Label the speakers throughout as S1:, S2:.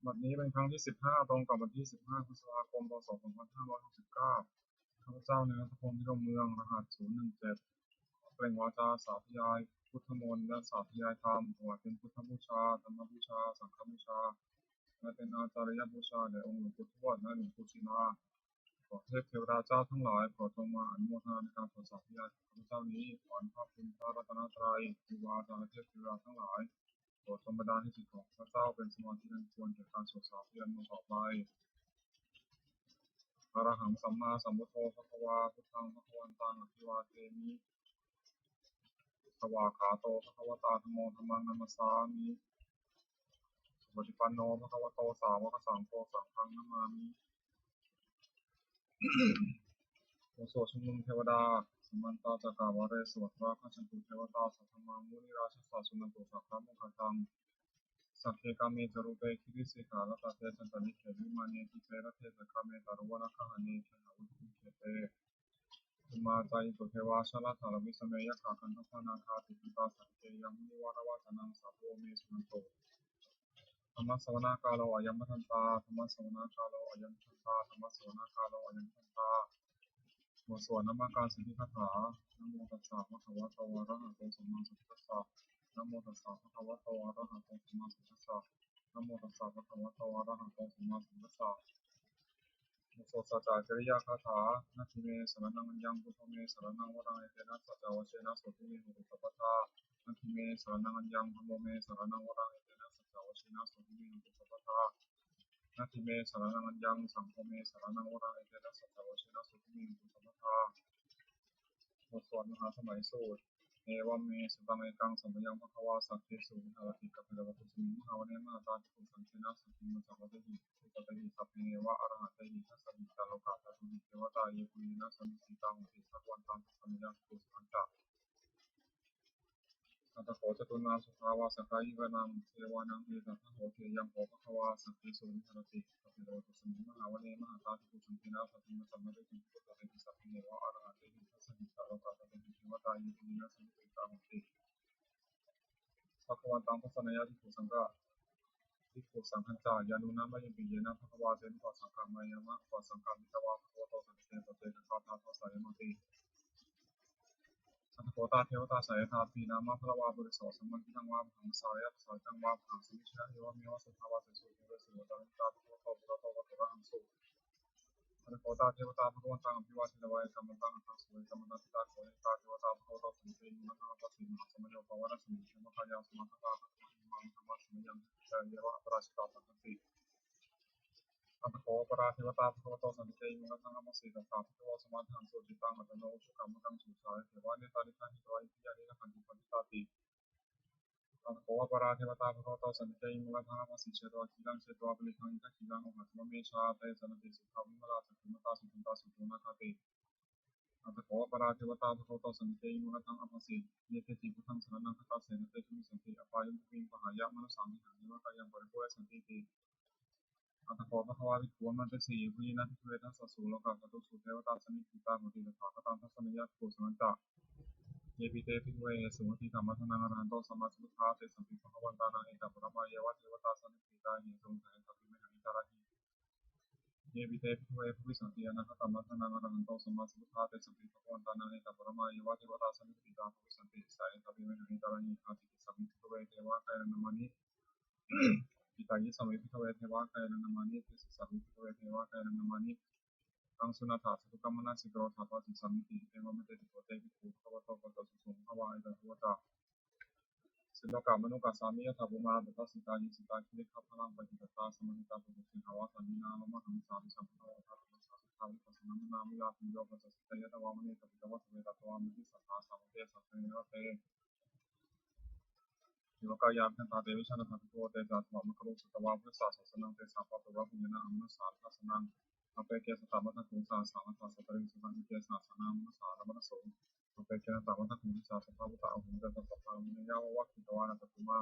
S1: บัดนี้เป็นครั้งที่15ตรงกับวันที่15พฤษภาคมพศ2569ข้าพเจ้าในนัทพงศ์นิรมเมืองรหัส017เปล่งวาจาสาธยายพุทธมนต์และสาธยายธรรมถวายเป็นพุทธบูชาธรรมบูชาสังฆบูชาและเป็นอาจาริยบูชาแด่องค์หลวงปู่ทวดและหลวงปู่ศิลาขอเทพเทวดาเจ้าทั้งหลายโปรดจงมาอนุโมทนาในการสวดสาธยายของข้าพเจ้านี้ขออนุภาพคุณพระรัตนตรัยครูบาอาจารย์และเทพเทวดาทั้งหลายโปรดจงบันดาลให้จิตของข้าพเจ้าเป็นสมาธิอันควรแก่การสวดสาธยายต่อไปอรหังสัมมาสัมพุทโธภควาพุทธังภควันตังอภิวาเทมิสวากขาโตภควตาธัมโมธัมมังนัมสสามิสุปฏิปันโนภควโตสาวกสังโฆสังฆังนัมมามิบทสวดชุมนุมเทวดาสัมมันตาจักรวาเรสวดพระข้าชันตุเทวตาสัทธมังมุนิราชสาสุนันตุสักขะมุขตังสัพเพกาเมจรูปเปคิริสิกาลตเตจันตนิเขวิมานีทิเตระเทสกาเมตารุวนาคหานีเขหาวุฒิเขเตตุมาจายิตุเทวาชลธารวิสเมยขาคันทพนาคาติปิตาสังเกยมุนิวารวาจนังสัพโพเมสุนันโตธรรมสวนากาโลอายัมมัทันตาธรรมสวนากาโลอายัมมัทันตาธรรมสวนากาโลอายัมมัทันตาบทสวดนมัการสิทธิคาถานะโมตัสสะภะคะวะโตอะระหะโตสัมมาสัมพุทธัสสะนะโมตัสสะภะคะวะโตอะระหะโตสัมมาสัมพุทธัสสะนะโมตัสสะภะคะวะโตอะระหะโตสัมมาสัมพุทธัสสะบทสวดสัจจจริยคาถานาทิเมสรณังอัญญังพุทโธเมสรณังวรังเอเตนะสัจจวเชนะโสติเมหุตุสัพพทานาทิเมสรณังอัญญังธัมโมเมสรณังวรังเอเตนะสัจจวเชนะโสติเมหุตุสัพพทานาทิเมสรณังอัญญังสังโฆเมสรณังวรังเอเตนะสัจจวเชนะโสติเมหุตุสัพพทาบทสวดมหาสมัยสูตรเอวัมเมสุตังเอกังสัมยังภควาสัพเพสุวิหารติกัปปิลวัตถุสมิงมหาวเนมหาตาภิกขุสังเฆนะสัพพิมัสสะวัตถิสุปฏิหิสัพเพเนวะอรหันเตหิทัสสะหิตาโลกาตตุหิเทวตาเยปุรินะสัมมิสิตังหิสัพวันตังสัมยังกุสันจะอัตโขจตุนาสุภาวาสกายิวนังเทวานังเอตัทโหเทยังโภภควาสัพเพสุวิหารติกัปปิลวัตถุสมิงมหาวเนมหาตาภิกขุสังเฆนะสัพพิมัสสะวัตถิสุปฏิหิสัพเพเนวะอรหันเตหิทัสสะหิตาโลกาตตุหิเทวตาเยปุรินะสัมมิสิตังหิภควันตังทัสสะนยะภิกขุสังฆะ ภิกขุสังฆัญจายานุนะมะยังปิเยนะภควาเตนะปัสสังฆามายามะปัสสังฆามิตวาภควโตสันติเตปะเตนะคาถาทัสสะยมติสัทโธตาเทวตาสายธาปีนามะพระวาบริโสสัมมันติทังวาหังสารยะสายตังวาหังสมิชยะเอวะเมวะสุภาวะเสสุเทวะสุวตานิตาภควโตปุระโตวะเทระหังสุสัทโธตาเทวตาภควันตังอภิวาเทวายกัมมันตังอังสุเวกัมมันตังทิตาโสยตาเทวตาภควโตสันติมุนะทัสสิมหาสมัยโยภวะนะสมิเชมะคายาสมัคคาภควะมังธรรมะสมัยยังเจเยวะปราชิตาสันติอัตโขปราเทวตาภควโตสันติมุขตังอมัสสิตตาภควสมาทังสุจิตังอัตโนชุกรรมกังสุสายเทวานิตานิทังหิตวาอิทิยานิขันติปฏิตาติอัตโขปราเทวตาภควโตสันติมุขตังอมัสสิเชตวะกิลังเชตวะปริทังอิทักิลังโอหัตมะเมชาเตสันติสุขาวิมลาสัพพิมตาสุขันตาสุโตนาคาติอัตโขปราเทวตาภควโตสันติมุขตังอมัสสิเยเตติพุทธังสรณังคัตตาเสนเตชุมิสันติอปายุมิปหายะมนุสามิหังนิวะกายังปริโภคสันติติ อัตโกภควาวิภูมันเตสีพุยินันทิเวทัสสะสูโลกาสตุสุเทวตาสมิทิตาโหติตถาคตังทัสสมิยะกุสมันจะเยปิเตภิกเวสุมติธรรมะทนังอรหันโตสัมมาสัมพุทธาเตสัมปิภควันตานังเอกปรมาเยวะเทวตาสมิทิตาหิสุงสัยสัพพิเมหังอิตาระหิเยปิเตภิกเวภวิสันติอนาคตัมมะทนังอรหันโตสัมมาสัมพุทธาเตสัมปิภควันตานังเอกปรมาเยวะเทวตาสมิทิตาภวิสันติสัยสัพพิเมหังอิตาระหิอาติสัพพิภิกเวเทวะกายนามานิปิตายิสมิภิกเวเทวะกายนามานิติสัพพิภิกเวเทวะกายนามานิ อังสุนัตถะสุขกรรมนาสิกโรธาปัสสิสัมมิติเอวะเมเตติโกเตภิกขุภควโตปัสสะสุสงฆวาอิตาภวตาสิโลกามนุกัสสามิยะถาภูมาตัสสิตายิสิตาคิริขัพพลังปฏิตัตตาสมันิตาภุสิหาวะสันนินาลมะหังสามิสัมพุทโธทัตถะสัสสิทาวิปัสสนานามิลาภิโยปัสสิตายะตวามณีตปิตวะสเวตตวามิติสัทธาสามเทสัพเพเนวะเตโยกายามคันตาเตวิชานะทัตโตเตจัตวามะครุสุตวาพุทธาสัสนังเตสัพพะตวะปุญญนะอมนุสาทัสนังอเปเกสตามัตถุสาสามัตถสัตตริงสุขันติเกสาสนามนุสาระมนุโสอเปเกนะตามัตถุสาสัพพะพุทธะอหุนเตสัพพะมินยาวะวัคคิตวานะตตุมา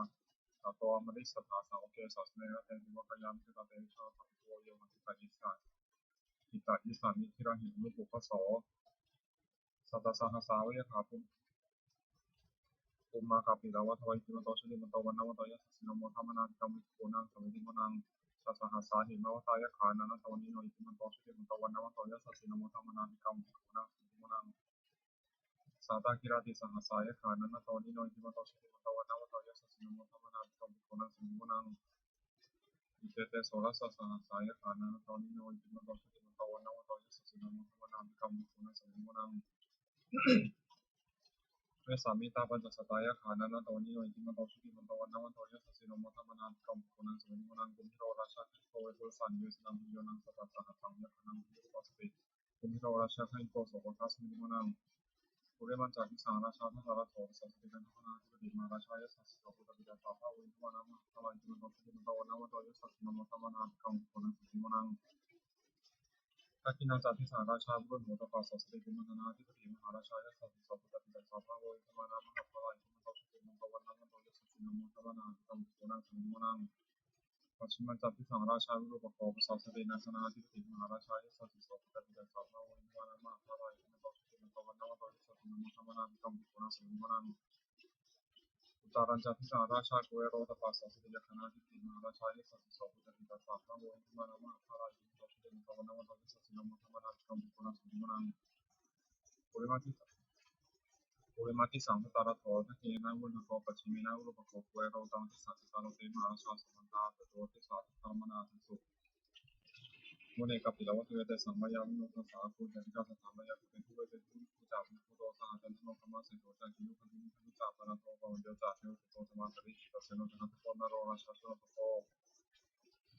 S1: ตัตวามริสัทธาสาวเกสัสเนระเตติวะกายามคันตาเตวิชานะทัตโตโยมันติตาอิสาอิตาอิสามิทิระหิมุปุปะโสสัตตสหสาวะถาภูมิมาคาปิลาวัฏวัยกิมโตชุติมโตวันนวัตยัสสินโมธรรมนาธิกรรมิโกนังสมิติโมนัง สัสหัสสาหิมะวตายะขานันตวันนิโนอิติมันโตสุติมันโตวันนวัตโตยะสัสสินโมทัมมนาภิกรรมภิกขุนังสุติมนังสาตากิราติสหัสสายะขานันตวันนิโนอิติมันโตสุติมันโตวันนวัตโตยะสัสสินโมทัมมนาภิกรรมภิกขุนังสุติมนังอิเตเตโสรัสสหัสสายะขานันตวันนิโนอิติมันโตสุติมันโตวันนวัตโตยะสัสสินโมทัมมนาภิกรรมภิกขุนังสุติมนังเวสามิตาปัญจสตายะขานันตวันนิโนอิติมันโตสุติมันโตวันนวัตโตยะสัสสินโมทัมมนาภิกรรมภิกขุนังสุติมนังกุมพิโรราชาคิโตเวปุสันเยสนัมพิโยนังสัพพะสหัสสังยะขานังพิโรปัสสิกุมพิโรราชาคิโตโสภคัสมิมนังปุเรมันจากทิสาราชาทาราโถสัสสิกันทนาธิปติมาราชายสัสสิโสปุตติจาสาภาวินทวานามะทวายจิมันโตสุติมันโตวันนวัตโตยะสัสสินโมทัมมนาภิกรรมภิกขุนังสุติมนังทักขินาจากทิสาราชาบุรุษโหตปาสัสสิกุมันนาธิปติมหาราชายสัสสิโสปุตติจาสาภาวินทวานามะทวายจิมันโตสุติมันโตวันนวัตโตยะสัสสินโมทัมมนาภิกรรมภิกขุนังสุติมนังปัจฉิมัญจากทิสาราชาบุรุษโหตปาสัสสินาคนาธิปติมหาราชายสัสสิโสปุตติจาสาภาวินทวานามะทวายจิมันโตสุติมันโตวันนวัตโตยะสัสสินโมทัมมนาภิกรรมภิกขุนังสุติมนังอุตารัญจากทิสาราชากุเอโรตปาสัสสิยคณาธิปติมหาราชายสัสสิโสปุตติจาสาภาวินทวานามะทวายจิมันโตสุติมันโตวันนวัตโตยะสัสสินโมทัมมนาภิกรรมภิกขุนังสุติมนังปุริมาทิสังตาราโถทักขินาวุณโกปัจฉิมินาวุณโกกุเอโรตังทิสัสสิตาโลเตมหาราชาสัมมันตาตโตทิสาธรรมนาทิสุมุเนกัปปิลวัตถุเวเตสัมมายาวิโนทัสสาภูเจติกาสัทธามายาเป็นผู้เวเตผู้จาวิภูโตสหจันทโนธรรมะเสโตจักินุพันธุพันธุจาปนาโตปวันเดียวจาเทวสุโตธรรมะสริตัสเสโนจันทโตนโรราชาชโนโต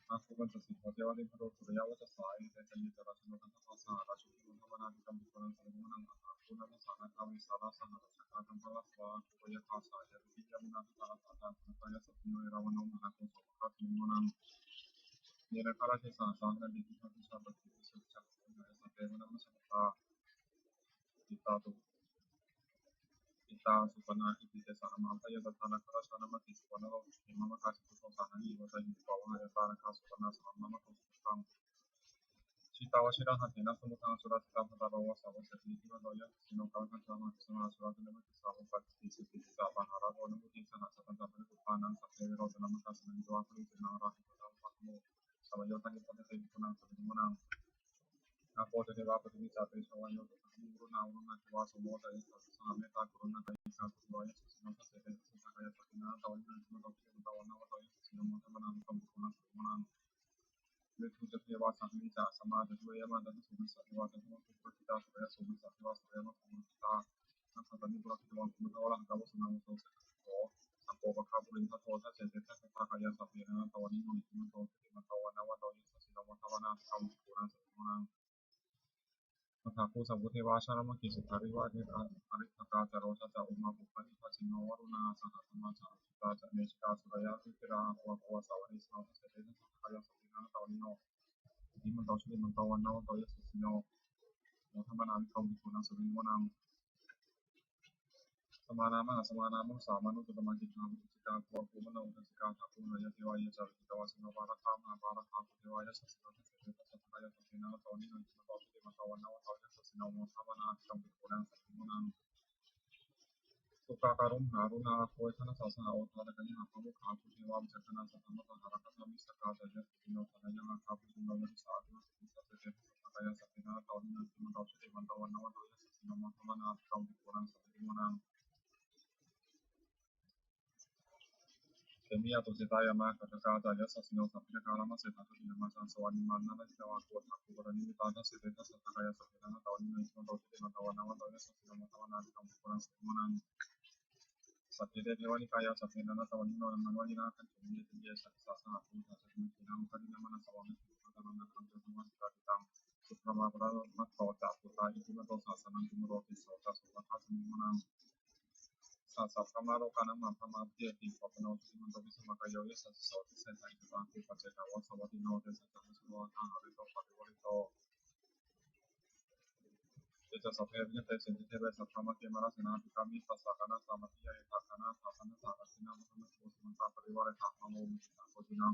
S1: อาคุปัญจสิทธิเทวติพโรสุริยวัชสายเตจันยิจราชโนทัสสะราชุติมุธรรมนาภิกรรมภิกขุนังสุริมนังอาคุนังสานาคาวิสาราสหราชกาธัมภะสวาคุยคาสายวิยามินาทัตตาสาตาสังฆายสัพพิโนเอราวันโนมหาโกศลคัสมิมนังเนรคาราเทสาสังฆดิทิทัติชาปฏิสุจักขุนายสัพเพวนัมสัมตาติตาตุอิตาสุปนาอิติเตสะมาพยาตานาคราชานามติสุปนาโลหิมะมะคาสิตุโสสานีวะตาหิปวะหายตานาคาสุปนาสัมมาโตสุขังชิตาวชิระหัตถนะสมุทังสุรัตตาภตาโรวะสาวะสติทิมันโตยะสิโนกังคัจฉามาสมาสุรัตนะมัติสาวะปัตติสิทธิสาปะหาราโหนมุติสหสัพพันตะปริปุตานังสัพเพเวโรจนะมัคคาสมิโตอะปริจินังราหิตตังปัตโมสมัยโยตังยิปัตติปุนังสุติมุนังอาโปเตเทวะปฏิวิจาเตชวายโยตุสัมมุรุนาอุรุนาเทวะสมโมทายสัสสะเมตตากรุณาไกสาธุวายสัสสิโนทัสเสเตสัสสะกายสัพพินาตาวินันติมโตติมตาวันนาวะตายสัสสิโนโมทัมมนาภิกขุภิกขุนังสุติมุนังเวทุจเทวะสังวิจาสมาจตุเยมาตัสสุวิสัตถิวะตัสสุวิปติตาสุเยสุวิสัตถิวะสุเยมะสุวิตานัสสัตติปุระกิตวังคุมตะวะลังกาวะสุนังโสเสตโตสัพโปปะคาปุรินทโททัสเสเตทัสสะทากายสัพเพนะตวันนิโนอิติมันโตติมันตวันนาวะตายสัสสิโนโมทัมมนาภิกขุภิกขุนังสุติมุนังมหาภูสัพพุเทวาชารมกิสุขาริวะเทระอริทกาจโรชะจาอุมาปุปปะนิทัสสิโนวรุณาสหธรรมจาริตาจะเนชิกาสุรยาภิติราภวะภวะสาวนิสโนทัสเสเตทัสสะทากายสัพเพนะตวันนิโนอิมันโตชุติมันโตวันนาวะตายสัสสิโนโมทัมมนาภิกขุภิกขุนังสุติมุนังสมานามะสมานามะสามานุตตมังกิจนามุติกาภวะภูมโนอุตสิกาภาภูนายะเทวายะจาริตวะสิโนภารคามหาภารคาภุเทวายะสัสสิโนทัสเสเตทัสสะทากายสัพเพนะตวันนิโนอิมันโตชุติมันโตวันนาวะตายสัสสิโนโมทัมมนาภิกขุภิกขุนังสุติมุนังสุขาการุมหารุณาโคยธนสาสนาโอทาตะกัญญาภมุขาภุเทวามจักขณาสัตตมะหารักขะมิสกาตะยะสิโนทนายังอาคาภุสิโนยะสาธุสิสัพเพเตสัพพะกายสัพเพนะตวันนิโนอิมันโตชุติมันโตวันนาวะตายสัสสิโนโมทัมมนาภิกขุภิกขุนังสุติมุนังเตมิยาตุสิตายามะกัจจกาตายะสัสสิโนสัพพิกาลามะเสตัสสิยามะจันสวานิมานะนะจิตวะโกทักขุกรณิมิตาทัสสิเตทัสสะทากายสัพเพนะตวันนิโนอิมันโตชุติมันโตวันนาวะตายสัสสิโนโมทัมมนาภิกขุภิกขุนังสุติมุนังสัพเพเทวะนิกายะสัพเพนะตวันนิโนมันวะนินาคันตุมิเตเยสัสสะสหภูตัสสะมิคินังคันนิมะนะสวามิสุขะตะนะคันตุธรรมะสิกาติตังสุขมาปะระมัตโตจักขุตาอิติมะโตสัสสะนังตุมโรติโสจัสสุขะสมิมุนังสัสสะพะมะโลกานังมัมพะมะเตติปะปะโนสุติมันโตวิสมะกายโยยสัสสะโสติเสตังกิตังติปัจเจกาวะสวัสดิโนเตสัจจะมุสโลทาหะริโตปะติวริโตเตจะสัพเพวิญญาเตสินติเทเวสัพพะมะเทมะระสนาภิกามิสัสสะกะนะสามัติยะเอตะกะนะสาพันธะสารัสสินะมุตตะโสสุมันตาปริวาระถะมะโมมิตะโคตินัง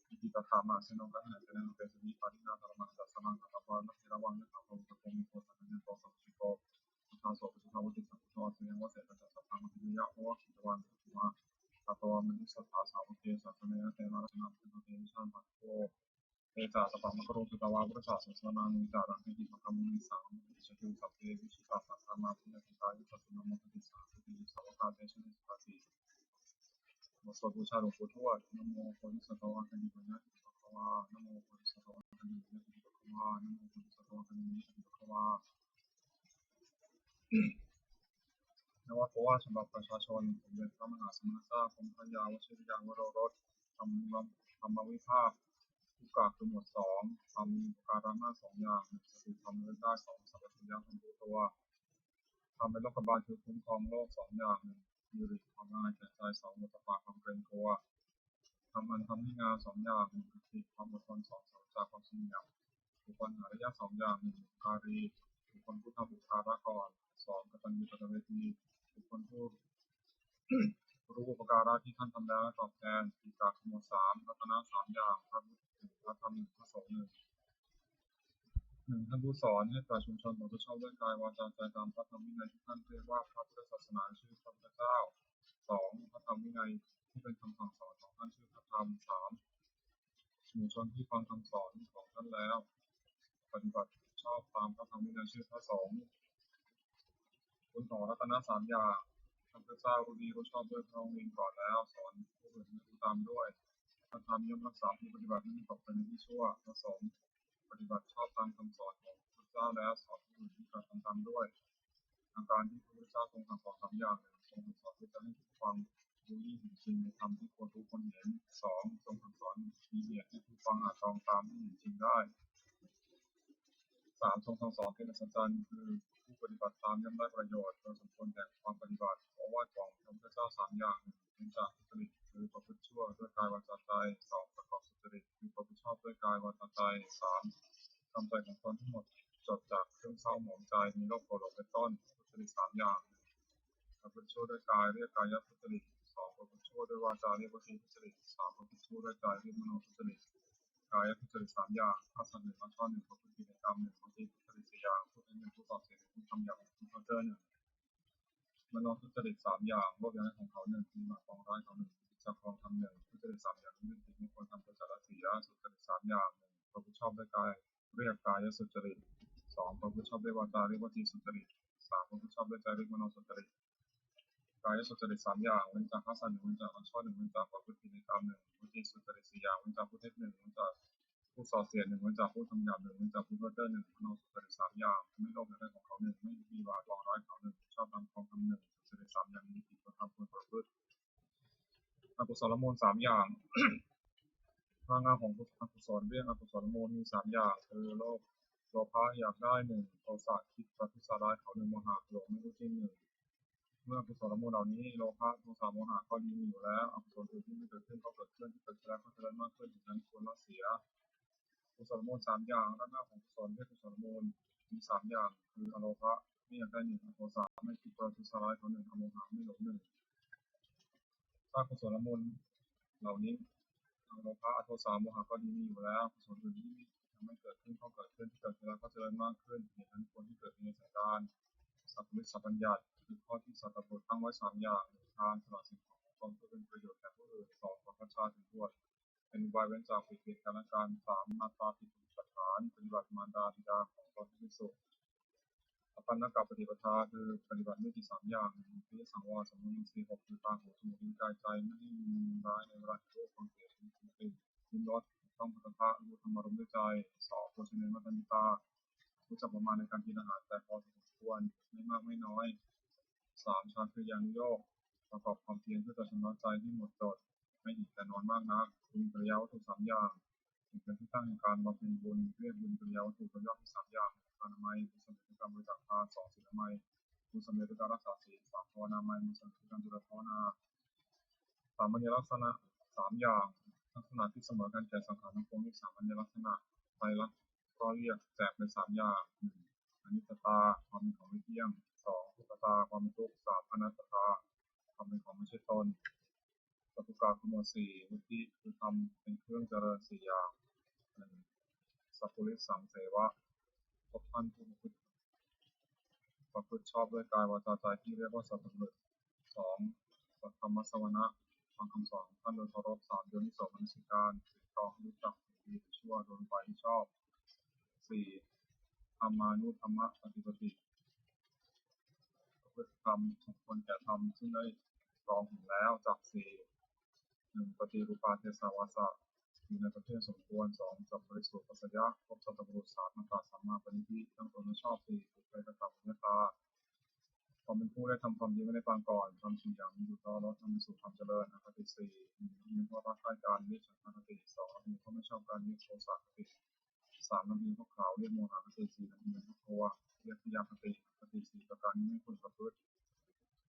S1: อิติตถามะสิโนกะหะเตนะเตสมิปารินาธรรมะสัสสะนังอะตะปะนะเทระวังยะถะโตสะโกมิโกสัจจะโตสัพพิโกพุทธัสสะพุทธะวุติสัพพุทโธสิยังวะเสตะสัพพะมะทิยะโอวะคิตวันสุมาสัตวะมิสัทธาสาวะเกสัสสะเนยะเตนะระสนะพุทธะเตวิชันตัสโต ปะมะกะโรสุตวาพุทธศาสนานุจารังหิปะคัมมิสังวิชติสัพเพวิชิตาสัทธามาพุทธติกายุสัสสนโมติสาสุติสาวกาเตชะนิสตติบทสวดบูชาหลวงปู่ทวดนะโมโพธิสัตว์กันดิปัญญาติภควานะโมโพธิสัตว์กันดิปัญญาติภควานะโมโพธิสัตว์กันดิปัญญาติภควานวโกวาฉบับประชาชนสมเด็จพระมหาสมณเจ้ากรมพระยาวชิรยานวโรรสธรรมวิภาคทุกกะคือหมวดสองทำการังหน้าสองอย่างสติธรรมเลือกได้สองสัพพัญญาทำรู้ตัวทำเป็นโลกบาลคือคุ้มครองโลกสองอย่างมีฤทธิ์ความง่ายแก่ใจสองมุตตะความเกรงกลัวทำมันทำให้งานสองอย่างคือความอดทนสองสัจจะความเฉลียวบุคคลหาระยะสองอย่างการีบุคคลผู้ทำบุคคาระก่อนสองกตัญญูกตเวทีบุคคลผู้รู้อุปการะที่ท่านทำแล้วตอบแทนอีกจากหมวดสามรัตนะสามอย่างพระพุทธพระธรรมพระสงฆ์หนึ่งท่านผู้สอนให้ประชาชนประพฤติชอบด้วยกายวาจาใจตามพระธรรมวินัยที่ท่านเรียกว่าพระพุทธศาสนาชื่อพระพุทธเจ้าสองพระธรรมวินัยที่เป็นคำสั่งสอนของท่านชื่อพระธรรมสามหมู่ชนที่ฟังคำสอนของท่านแล้วปฏิบัติชอบตามพระธรรมวินัยชื่อพระสงฆ์คุณของรัตนะสามอย่างพระพุทธเจ้ารู้ดีรู้ชอบด้วยพระองค์เองก่อนแล้วสอนผู้อื่นให้รู้ตามด้วยพระธรรมย่อมรักษาผู้ปฏิบัติไม่ตกไปในที่ชั่วพระสงฆ์ปฏิบัติชอบตามคำสอนของพระเจ้าแล้วสอนผู้อื่นให้กระทำตามด้วยอาการที่พระพุทธเจ้าทรงสั่งสอนสามอย่างทรงสอนที่จะให้ผู้ฟังรู้ยิ่งเห็นจริงในธรรมที่ควรรู้ควรเห็นสองทรงสั่งสอนมีเหตุให้ผู้ฟังอาจตรองตามที่เห็นจริงได้สามทรงสั่งสอนเป็นอัศจรรย์คือผู้ปฏิบัติตามย่อมได้ประโยชน์โดยสมควรแก่ความปฏิบัติเพราะว่าของพระพุทธเจ้าสามอย่างเป็นจากสุจริตคือประพฤติชั่วด้วยกายวาจาใจสองประกอบสุจริตคือประพฤติชอบด้วยกายวาจาใจสามทำใจของตนทั้งหมดจดจากเครื่องเศร้าหมองใจมีโรคโกรธเป็นต้นสุจริตสามอย่างประพฤติชั่วด้วยกายเรียกกายสุจริตสองประพฤติชั่วด้วยวาจาเรียกวจีทุจริตสามประพฤติชั่วด้วยใจเรียกมโนทุจริตกายทุจริตสามอย่างข้าศึกหนึ่งข้อหนึ่งประพฤติผิดในกรรมหนึ่งวจีทุจริตสี่อย่างพูดเป็นหนึ่งผู้ต่อเสียหนึ่งผู้ทำอย่างผู้เข้าเจอหนึ่งมโนทุจริตสามอย่างโลภอยากได้ของเขาหนึ่งมีหมายปองร้ายเขาหนึ่งจับของทำหนึ่งทุจริตสามอย่างไม่ผิดไม่ควรทำโดยสารสีสุจริตสามอย่างหนึ่งประพฤติชอบด้วยกายเรียกกายสุจริตสองประพฤติชอบด้วยวาจาเรียกวจีสุจริตสามประพฤติชอบด้วยใจเรียกมโนสุจริตกายสุจริตสามอย่างเว้นจากฆ่าสัตว์หนึ่งเว้นจากลักทรัพย์หนึ่งเว้นจากประพฤติผิดในกรรมหนึ่งวจีสุจริตสี่อย่างเว้นจากผู้เท็จหนึ่งเว้นจากผู้ส่อเสียดหนึ่งเว้นจากผู้ทำหยาบหนึ่งเว้นจากผู้เพ้อเจ้อหนึ่งมโนสุจริตสามอย่างไม่โลภอยากได้ของเขาหนึ่งไม่มีบาปวางร้ายเขาหนึ่งชอบทำของทำหนึ่งสุจริตสามอย่างนี้ผิดควรทำควรประพฤติอกุศลมูลสามอย่างพลังงานของอกุศลเรื่องอกุศลมูลมีสามอย่างคือโลภะอยากได้หนึ่งโทสะคิดประทุษร้ายเขาหนึ่งโมหะหลงไม่รู้จริงหนึ่งเมื่อกุศลมูลเหล่านี้โลภะโทสะโมหะก็ดีมีอยู่แล้วอกุศลอื่นที่ไม่เกิดขึ้นก็เกิดขึ้นที่เกิดแล้วก็เจริญมากขึ้นดังนั้นควรละเสียกุศลมูลสามอย่างด้านหน้าของกุศลเรียกกุศลมูลมีสามอย่างคืออโลภะไม่อยากได้หนึ่งอโทสะไม่คิดประทุษร้ายเขาหนึ่งอโมหะไม่หลงหนึ่งถ้ากุศลมูลเหล่านี้โลภะอโทสะโมหะก็ดีมีอยู่แล้วกุศลอื่นที่ยังไม่เกิดขึ้นก็เกิดขึ้นที่เกิดแล้วก็เจริญมากขึ้นเหตุนั้นควรที่เกิดในสายการสัพพุริสปัญญาคือข้อที่สัตบุตรตั้งไว้สามอย่างหนึ่งทานสละสิ่งของตนเพื่อเป็นประโยชน์แก่ผู้อื่นสองขอพระชาถึงบวชเป็นอุบายเว้นจากผิดกิจการการสามมาตราผิดสถานปฏิบัติมารดาบิดาของตนที่สุดอปันนกับปฏิปทาคือปฏิบัติไม่กี่สามอย่างพิสังวรสมุนีสี่หกคือตาหูจมูกลิ้นกายใจไม่ให้มีร้ายในเวลาที่โลกคนเสียชีวิตลิ้มรสต้องพุทธะรู้ธรรมารมด้วยใจสองโภชเนมัตติตารู้จักประมาณในการกินอาหารแต่พอสมควรไม่มากไม่น้อยสามฌานคือยานุโยคประกอบความเพียรเพื่อจะชำระใจที่หมดจดไม่หิวแต่นอนมากนักบุญปริยาวัตถุสามอย่างเป็นที่ตั้งในการบำเพ็ญบุญเรียกบุญปริยาวัตถุประยอดที่สามอย่างทานอมัยบุญสำเร็จด้วยการบริจาคทานสองศีลอมัยบุญสำเร็จด้วยการรักษาศีลสามภาวนามัยบุญสำเร็จด้วยการดูแลภาวนาสามัญลักษณะสามอย่างลักษณะที่เสมอกันแก่สังขารทั้งปวงมีสามัญลักษณะไตรลักษณ์ก็เรียกแจกเป็นสามอย่างหนึ่งอนิจจตาความเป็นของไม่เที่ยงสองทุกขตาความเป็นทุกข์สามอนัตตาความเป็นของไม่ใช่ตนสัพพุกาคือหมวดสี่วุฒิคือทำเป็นเครื่องเจริญสี่อย่างหนึ่งสัพพุริสังเสวะพบท่านผู้ประพฤติชอบด้วยกายวาจาใจที่เรียกว่าสัพพุริสองสัทธรรมสวนะฟังคำสอนท่านโดยเคารพสามโยนิโสมนสิการติดต่อรู้จัก ดีชั่วโดนไปที่ชอบสี่ธรรมานุธรรมะปฏิปติประพฤติธรรมสมควรแก่ธรรมซึ่งได้รองเห็นแล้วจากสี่หนึ่งปฏิรูปาเทสาวาสะอยู่ในประเภทสมควรสองสัพปริสุปัสสยะครบสัตตบุรุษสามตาสัมมาปณิธิทั้งตนและชอบสี่ถูกใจกระทำเมตตาความเป็นผู้ได้ทำความดีไม่ได้ปางก่อนทำสิ่งอย่างนี้อยู่ต่อรถทำให้สู่ความเจริญอคติสี่มีข้อรักใคร่การวิฉันอคติสองมีข้อไม่ชอบการวิโทสะคติสามมีข้อข่าวเรียกโมหะคติสี่มีข้อโทวะเรียกพยาคติคติสี่ประการนี้ไม่ควรประพฤติ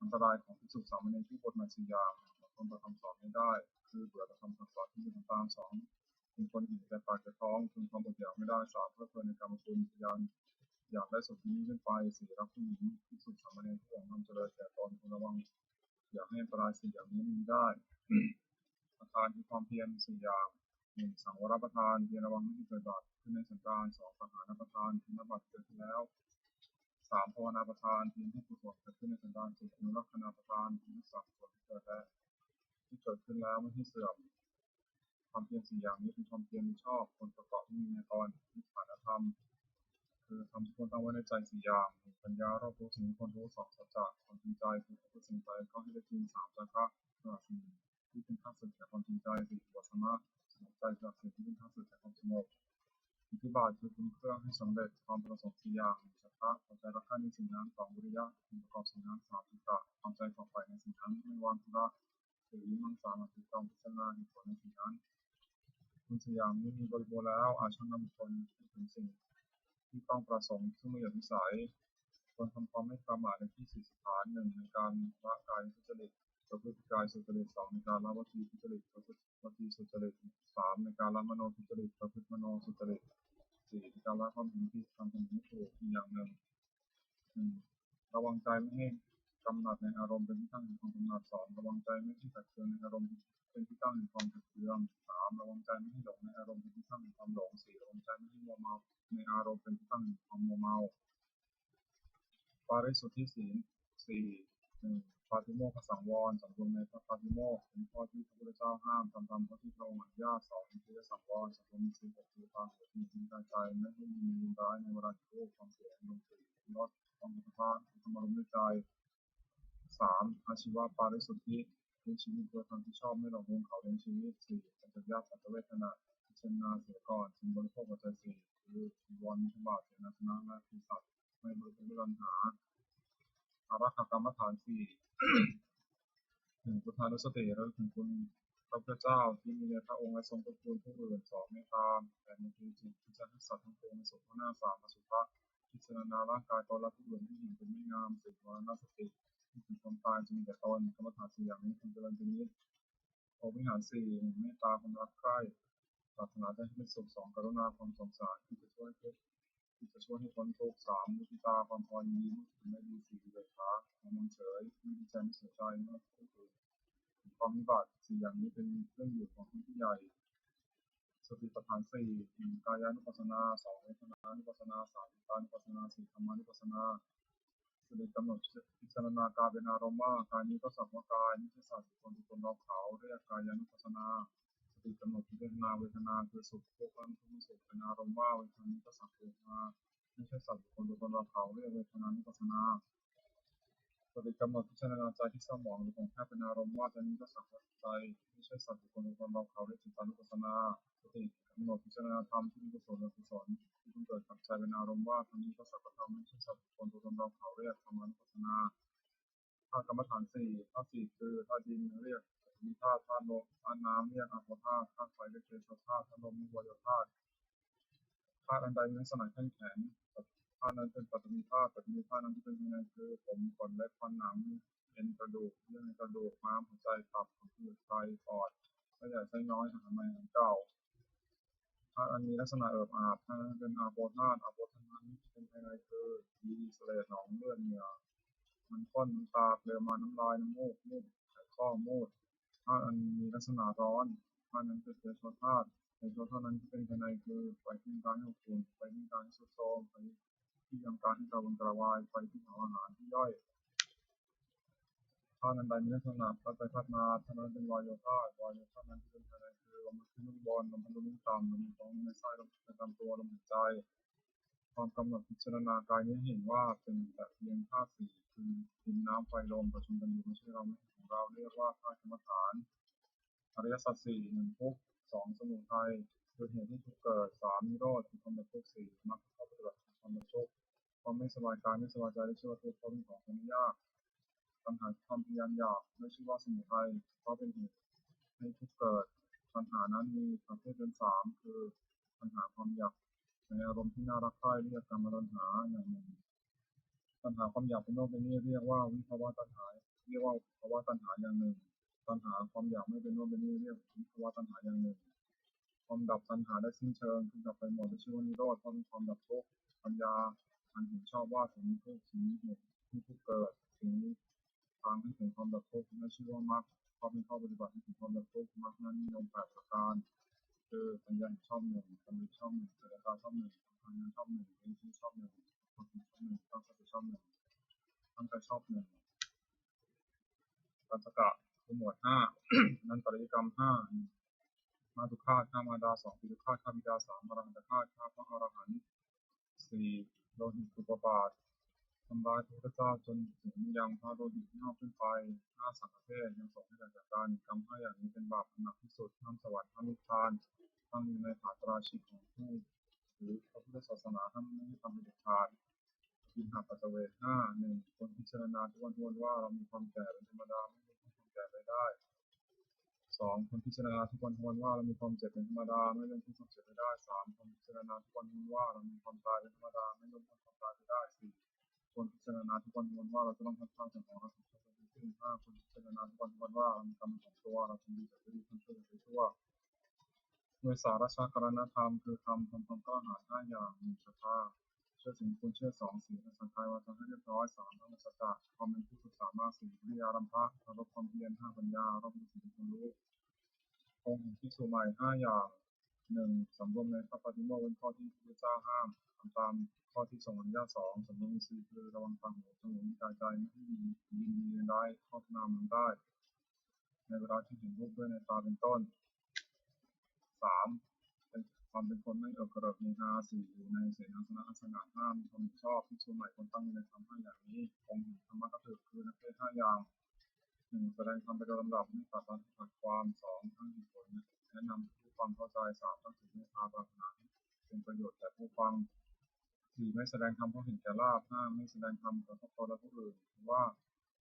S1: อันตรายของภิกษุสามเณรที่บทมาสี่อย่างคนประทำสอนไม่ได้คือเบื่อประทำสอนที่มีตามสองเป็นคนหิวแต่ปากแต่ท้องพึงความอดอยากไม่ได้สามเพื่อเพลินในกรรมคุณพยานอยากได้สุขนี้ขึ้นไปสี่รักผู้หญิงภิกษุสามเณรผู้หวังทำเจริญแต่ตนควรระวังอยากให้อันตรายสี่อย่างนี้มีได้ประทานคือความเพียรสี่อย่างหนึ่งสังวรประทานเพียรระวังไม่ให้เกิดบาปขึ้นในสันดานสองปหานประทานที่นบัตเกิดขึ้นแล้วสามภาวนาประทานเพียรให้กุศลเกิดขึ้นในสันดานสี่อนุรักษณประทานที่รักษากุศลที่เกิดแล้วที่เกิดขึ้นแล้วไม่ให้เสื่อมความเพียรสี่อย่างนี้เป็นความเพียรชอบคนประกอบที่มีในตอนวิชาธรรมคือทำทุกคนตั้งไว้ในใจสี่อย่างปัญญารอบรู้สิ่งที่คนรู้สองสัจจะความจริงใจคือผู้สิ่งใจก็ให้ได้จริงสามจักระสี่ที่เป็นข้าศึกแก่ความจริงใจสี่วัฒนะสงบใจจากสิ่งที่เป็นข้าศึกแก่ความสงบอิทธิบาทคือคุณเครื่องให้สำเร็จความประสงค์สี่อย่างฉัตระปัจจัยรักษาในสิ่งนั้นสองวิริยะคุณประกอบสิ่งนั้นสามจิตตะความใจฝ่อใฝ่ในสิ่งนั้นไม่วางธุระสี่วิมังสาถูกต้องพิจารณาเหตุผลในสิ่งนั้นคุณสี่อย่างนี้มีบริบูรณ์แล้วอาชันนำคนถึงสิ่งที่ต้องประสงค์ซึ่งไม่เหลือวิสัยควรทำความไม่ประมาทในที่สี่สถานหนึ่งในการละกายทุจริตประพฤติกายสุจริตสองในการละวจีทุจริตประพฤติวจีสุจริตสามในการละมโนทุจริตประพฤติมโนสุจริตสี่ในการละความเห็นผิดทำความเห็นถูกอีกอย่างหนึ่งระวังใจไม่ให้กำหนัดในอารมณ์เป็นที่ตั้งแห่งความกำหนัดสองระวังใจไม่ให้ขัดเคืองในอารมณ์เป็นที่ตั้งแห่งความขัดเคืองสามระวังใจไม่ให้หลงในอารมณ์เป็นที่ตั้งแห่งความหลงสี่ระวังใจไม่ให้มัวเมาในอารมณ์เป็นที่ตั้งแห่งความมัวเมาปาริสุทธิศีลสี่ปาติโมกขสังวรสำรวมในพระปาติโมกข์เป็นข้อที่พระพุทธเจ้าห้ามทำตามข้อที่พระองค์อนุญาตสองคือสังวรสำรวมในสิ่งที่คือความเกิดมีสิ่งใจไม่ให้มียินร้ายในเวลาที่พูดความเสียงลมสีรสความสุขภาพความอารมณ์ในใจสามอาชีวะปาริสุทธิเป็นชีวิตโดยทางที่ชอบไม่หลงลวงเขาเลี้ยงชีวิตสี่สัจจะสัจเวทนาพิจารณาเสียก่อนจึงบริโภคปัจจัยสี่คือวรมิถบาทเสนาสนะและคือสัตว์ไม่บริโภคด้วยปัญหาอารักขกรรมฐานสี่ถึงพุทธานุสติแล้วถึงคุณพระพุทธเจ้าที่มีในพระองค์และทรงประคุณผู้อื่นสองเมตตาแต่ในคือจิตพิจารณาสัตว์ทั้งปวงในสุขหน้าสามอสุภะพิจารณาร่างกายตนและผู้อื่นที่เห็นเป็นไม่งามสิ่งวรณสติที่ถึงความตายจึงมีแต่ตนกรรมฐานสี่อย่างนี้คุณเจริญเป็นนิดโอวิหารสี่เมตตาความรักใคร่ปรารถนาจะให้เป็นสุขสองกรุณาความสงสารที่จะช่วยให้พ้นทุกข์สามมุทิตาความพอยินดีไม่ดีสี่วิเวกขาความมั่นเฉยไม่ดีใจไม่เสียใจเมื่อผู้อื่นความวิบัติสี่อย่างนี้เป็นเรื่องอยู่ของผู้ใหญ่สติปัฏฐานสี่กายานุปัสสนาสองเวทนานุปัสสนาสามจิตานุปัสสนาสี่ธรรมานุปัสสนาสติกำหนดพิจารณากายเป็นอารมณ์ว่ากายนี้ก็สักว่ากายไม่ใช่สัตว์บุคคลเราเขาเรียกกายานุปัสสนาสติกำหนดพิจารณาเวทนาคือสุขทุกข์ทุกข์สุขเป็นอารมณ์ว่าเวทนานี้ก็สักเวทนาไม่ใช่สัตว์บุคคลเราเขาเรียกเวทนานุปัสสนาสติกำหนดพิจารณาใจที่เศร้าหมองหรือของแค่เป็นอารมณ์ว่าใจนี้ก็สักว่าใจไม่ใช่สัตว์บุคคลเราเขาเรียกจิตานุปัสสนาสติกำหนดพิจารณาธรรมที่มีกุศลและกุศลที่ต้องเกิดกับใจเป็นอารมณ์ว่าทั้งนี้ก็สักว่าธรรมไม่ใช่สัตว์บุคคลเราเขาเรียกธรรมานุปัสสนาธาตุกรรมฐานสี่ธาตุสี่คือธาตุดินเรียกมีธาตุลมธาตุน้ำเรียกอาโปธาตุธาตุไฟเรียกเทโชธาตุธาตุลมมีวายธาตุธาตุอันใดมีลักษณะแข็งแข็งธาตุนั้นเป็นปัตตมีธาตุนั้นที่เป็นยังไงคือผมขนเล็บฟันหนังเอ็นกระดูกเยื่อในกระดูกม้ามหัวใจตับผืดไตปอดไส้ใหญ่ไส้น้อยอาหารใหม่อาหารเก่าธาตุอันมีลักษณะเอิบอาบธาตุนั้นเป็นอาโปธาตุนั้นเป็นภายในคือดีเสลดหนองเลือดเหงื่อมันข้นน้ำตาเกลือมาน้ำลายน้ำมูกไขข้อมูดธาตุอันมีลักษณะร้อนธาตุนั้นเป็นเทโชธาตุเทโชธาตุนั้นที่เป็นภายในคือไฟที่การให้อบอุ่นไฟที่การให้สุดโทรมไฟที่ทำการให้กระวนกระวายไฟที่เผาอาหารที่ย่อย ธาตุนั้นใดมีลักษณะพัดไปพัดมาธาตุนั้นเป็นวายโยธาวายโยธานั้นที่เป็นภายในคือลมขึ้นลมบนลมพัดลมต่ำลมท้องในไส้ลมประจำตัวลมหายใจความกำหนดพิจารณากายนี้เห็นว่าเป็นแต่เพียงธาตุสี่คือดินน้ำไฟลมประชุมกันอยู่ไม่ใช่เราไม่ของเราเรียกว่าธาตุกรรมฐานอริยสัจสี่หนึ่งทุกข์สองสมุทัยคือเหตุที่ทุกข์เกิดสามนิโรธคือความดับทุกข์สี่มรรคข้อปฏิบัติคือความดับทุกข์ความไม่สบายกายไม่สบายใจได้ชื่อว่าทุกข์เพราะเป็นของไม่ยากปัญหาความพยายามอยากไม่ชื่อว่าสมุทัยเพราะเป็นเหตุให้ทุกข์เกิดปัญหานั้นมีประเภทเป็นสามคือปัญหาความอยากในอารมณ์ที่น่ารักใคร่เรียกกรรมตัณหาอย่างหนึ่งปัญหาความอยากเป็นโน่นเป็นนี่เรียกว่าวิภาวะตัณหาเรียกว่าภาวะตัณหาอย่างหนึ่งปัญหาความอยากไม่เป็นโน่นเป็นนี่เรียกวิภาวะตัณหาอย่างหนึ่งความดับตัณหาได้สิ้นเชิงคือดับไปหมดในชื่อว่านิโรธเพราะเป็นความดับทุกข์ปัญญาอันเห็นชอบว่าสิ่งนี้ทุกสิ่งนี้เหตุที่ทุกเกิดสิ่งนี้ทางให้ถึงความดับทุกข์ไม่ชื่อว่ามรรคเพราะเป็นข้อปฏิบัติให้ถึงความดับทุกข์มรรคนั้นมีองค์แปดประการคือปัญญาชอบหนึ่งปัญญาชอบหนึ่งปัญญาชอบหนึ่งปัญญาชอบหนึ่งเป็นที่ชอบหนึ่งความคิดชอบหนึ่งความสติชอบหนึ่งตั้งใจชอบหนึ่งปัจจกะคือหมวดห้านันตริยกรรมห้ามาตุฆาตฆ่ามาดาสองปิตุฆาตฆ่าบิดาสามอรหันตฆาตฆ่าพระอรหันต์สี่โลหิตอุปบาททำร้ายพระพุทธเจ้าจนถึงยังพระโลหิตเน่าขึ้นไปห้าสังฆเทศยังส่งให้แก่จากการกรรมห้าอย่างนี้เป็นบาปหนักที่สุดทั้งสวรรค์ทั้งนิพพานทั้งอยู่ในผาตราชิกของผู้หรือพระพุทธศาสนาทั้งไม่ให้ทำเป็นเด็ดขาดกินหักปัจเวกห้าหนึ่งคนพิจารณาทุกวันทวนว่าเรามีความแก่เป็นธรรมดาไม่มีความแก่ไปได้สองคนพิจารณาทุกวันทวนว่าเรามีความเจ็บเป็นธรรมดาไม่เลื่อนพ้นความเจ็บไปได้สามคนพิจารณาทุกวันทวนว่าเรามีความตายเป็นธรรมดาไม่เลื่อนพ้นความตายไปได้สี่คนพิจารณาทุกวันทวนว่าเราจะต้องพัดพลาดจากของเราทุกชาติทั้งสิ้นห้าคนพิจารณาทุกวันทวนว่าเรามีกรรมของตัวเราทำดีแต่ไม่ดีทำชั่วแต่ไม่ชั่วด้วยสาระชากรณธรรมคือทำความกล้าหาญห้าอย่างหนึ่งศรัทธาเชื่อสิ่งควรเชื่อสองศีลสังฆายวาจาให้เรียบร้อยสามธรรมสัจจะความเป็นผู้ศึกษามากสี่วิริยารัมภะเคารพความเพียรห้าปัญญารอบรู้สิ่งที่ควรรู้องค์ภิกษุใหม่ห้าอย่างหนึ่งสำรวมในพระปฏิโมกข์เป็นข้อที่พระพุทธเจ้าห้ามทำตามข้อที่ทรงอนุญาตสองสำรวมอินทรีย์คือระวังตาหูจมูกกายใจไม่ให้ยินดีร้ายข้อพนามมันได้ในเวลาที่เห็นรูปด้วยในตาเป็นต้นสามเป็นความเป็นคนไม่เอิกกระเริกเฮฮาสี่อยู่ในเสนาสนะอัสนะห้ามีความชอบภิกษุใหม่คนตั้งอยู่ในธรรมห้าอย่างนี้องค์ธรรมะก็คือนักเทศห้าอย่างหนึ่งแสดงธรรมไปโดยลำดับไม่ตัดตอนขัดความสองทั้งเหตุผลแนะนำผู้ฟังเข้าใจสามทั้งสิ่งที่พาปรารถนาเป็นประโยชน์แก่ผู้ฟังสี่ไม่แสดงธรรมเพราะเห็นแก่ลาภห้าไม่แสดงธรรมเพื่อตนและผู้อื่นหรือว่า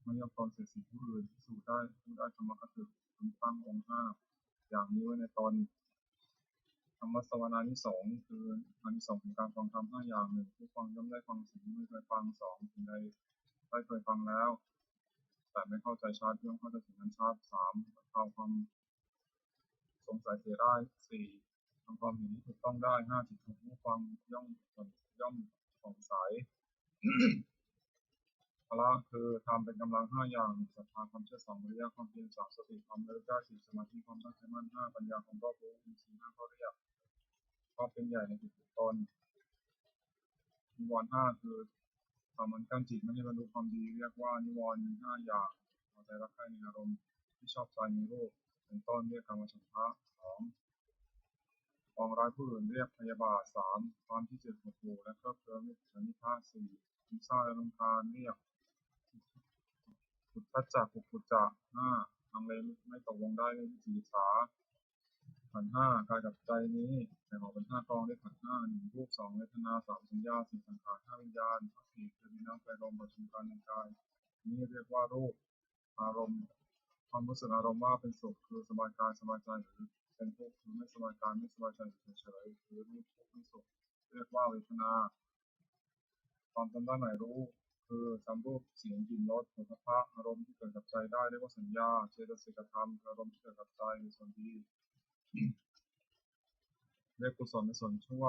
S1: ไม่ยอมตนเสียสิ่งผู้อื่นพิสูจน์ได้ผู้ได้ธรรมะก็คือตั้งองค์ห้าอย่างนี้ไว้ในตนธรรมสวนานิสงส์คืออานิสงส์ของการฟังธรรมห้าอย่างหนึ่งผู้ฟังย่อมได้ฟังสิ่งที่ไม่เคยฟังสองสิ่งใดได้เคยฟังแล้วแต่ไม่เข้าใจชัดย่อมเข้าใจถึงนั้นชัดสามบรรเทาความสงสัยเสียได้สี่ทำความเห็นที่ถูกต้องได้ห้าจิตของผู้ฟังย่อมผ่องใสพละคือทำเป็นกำลังห้าอย่างศรัทธาความเชื่อสองวิริยะความเพียรสามสติความระลึกได้สี่สมาธิความตั้งใจมั่นห้าปัญญาความรอบรู้อินทรีย์ห้าข้อเรียกความเป็นใหญ่ในจิตตนนิวรณ์ห้าคือทำมันกั้นจิตไม่ให้บรรลุความดีเรียกว่านิวรณ์ห้าอย่างพอใจรักใคร่ในอารมณ์ที่ชอบใจในรูปเป็นต้นเรียกกรรมฉันทะสองปองร้ายผู้อื่นเรียกพยาบาทสามความที่เจ็บปวดหูและเคลิบเคลิ้มเรียกฉันนิพพาสี่มิซ่าและรำคาญเรียกขุดทัจจะขุดจะห้าทางเลไม่ตกลงได้เรียกวิจิกิจฉาขันธ์ห้ากายกับใจนี้แบ่งออกเป็นห้ากองด้วยขันธ์ห้าหนึ่งรูปสองเวทนาสามสัญญาสี่สังขารห้าวิญญาณสี่คือดินน้ำไฟลมประชุมกันในกายนี้เรียกว่ารูปอารมณ์ความรู้สึกอารมณ์ว่าเป็นสุขคือสบายกายสบายใจหรือเป็นทุกข์คือไม่สบายกายไม่สบายใจเฉยๆหรือไม่ทุกข์ไม่สุขเรียกว่าเวทนาความจำได้หมายรู้คือจำรูปเสียงกลิ่นรสโผฏฐัพพะอารมณ์ที่เกิดกับใจได้เรียกว่าสัญญาเจตสิกธรรมอารมณ์ที่เกิดกับใจในส่วนดีเรียกกุศลในส่วนชั่ว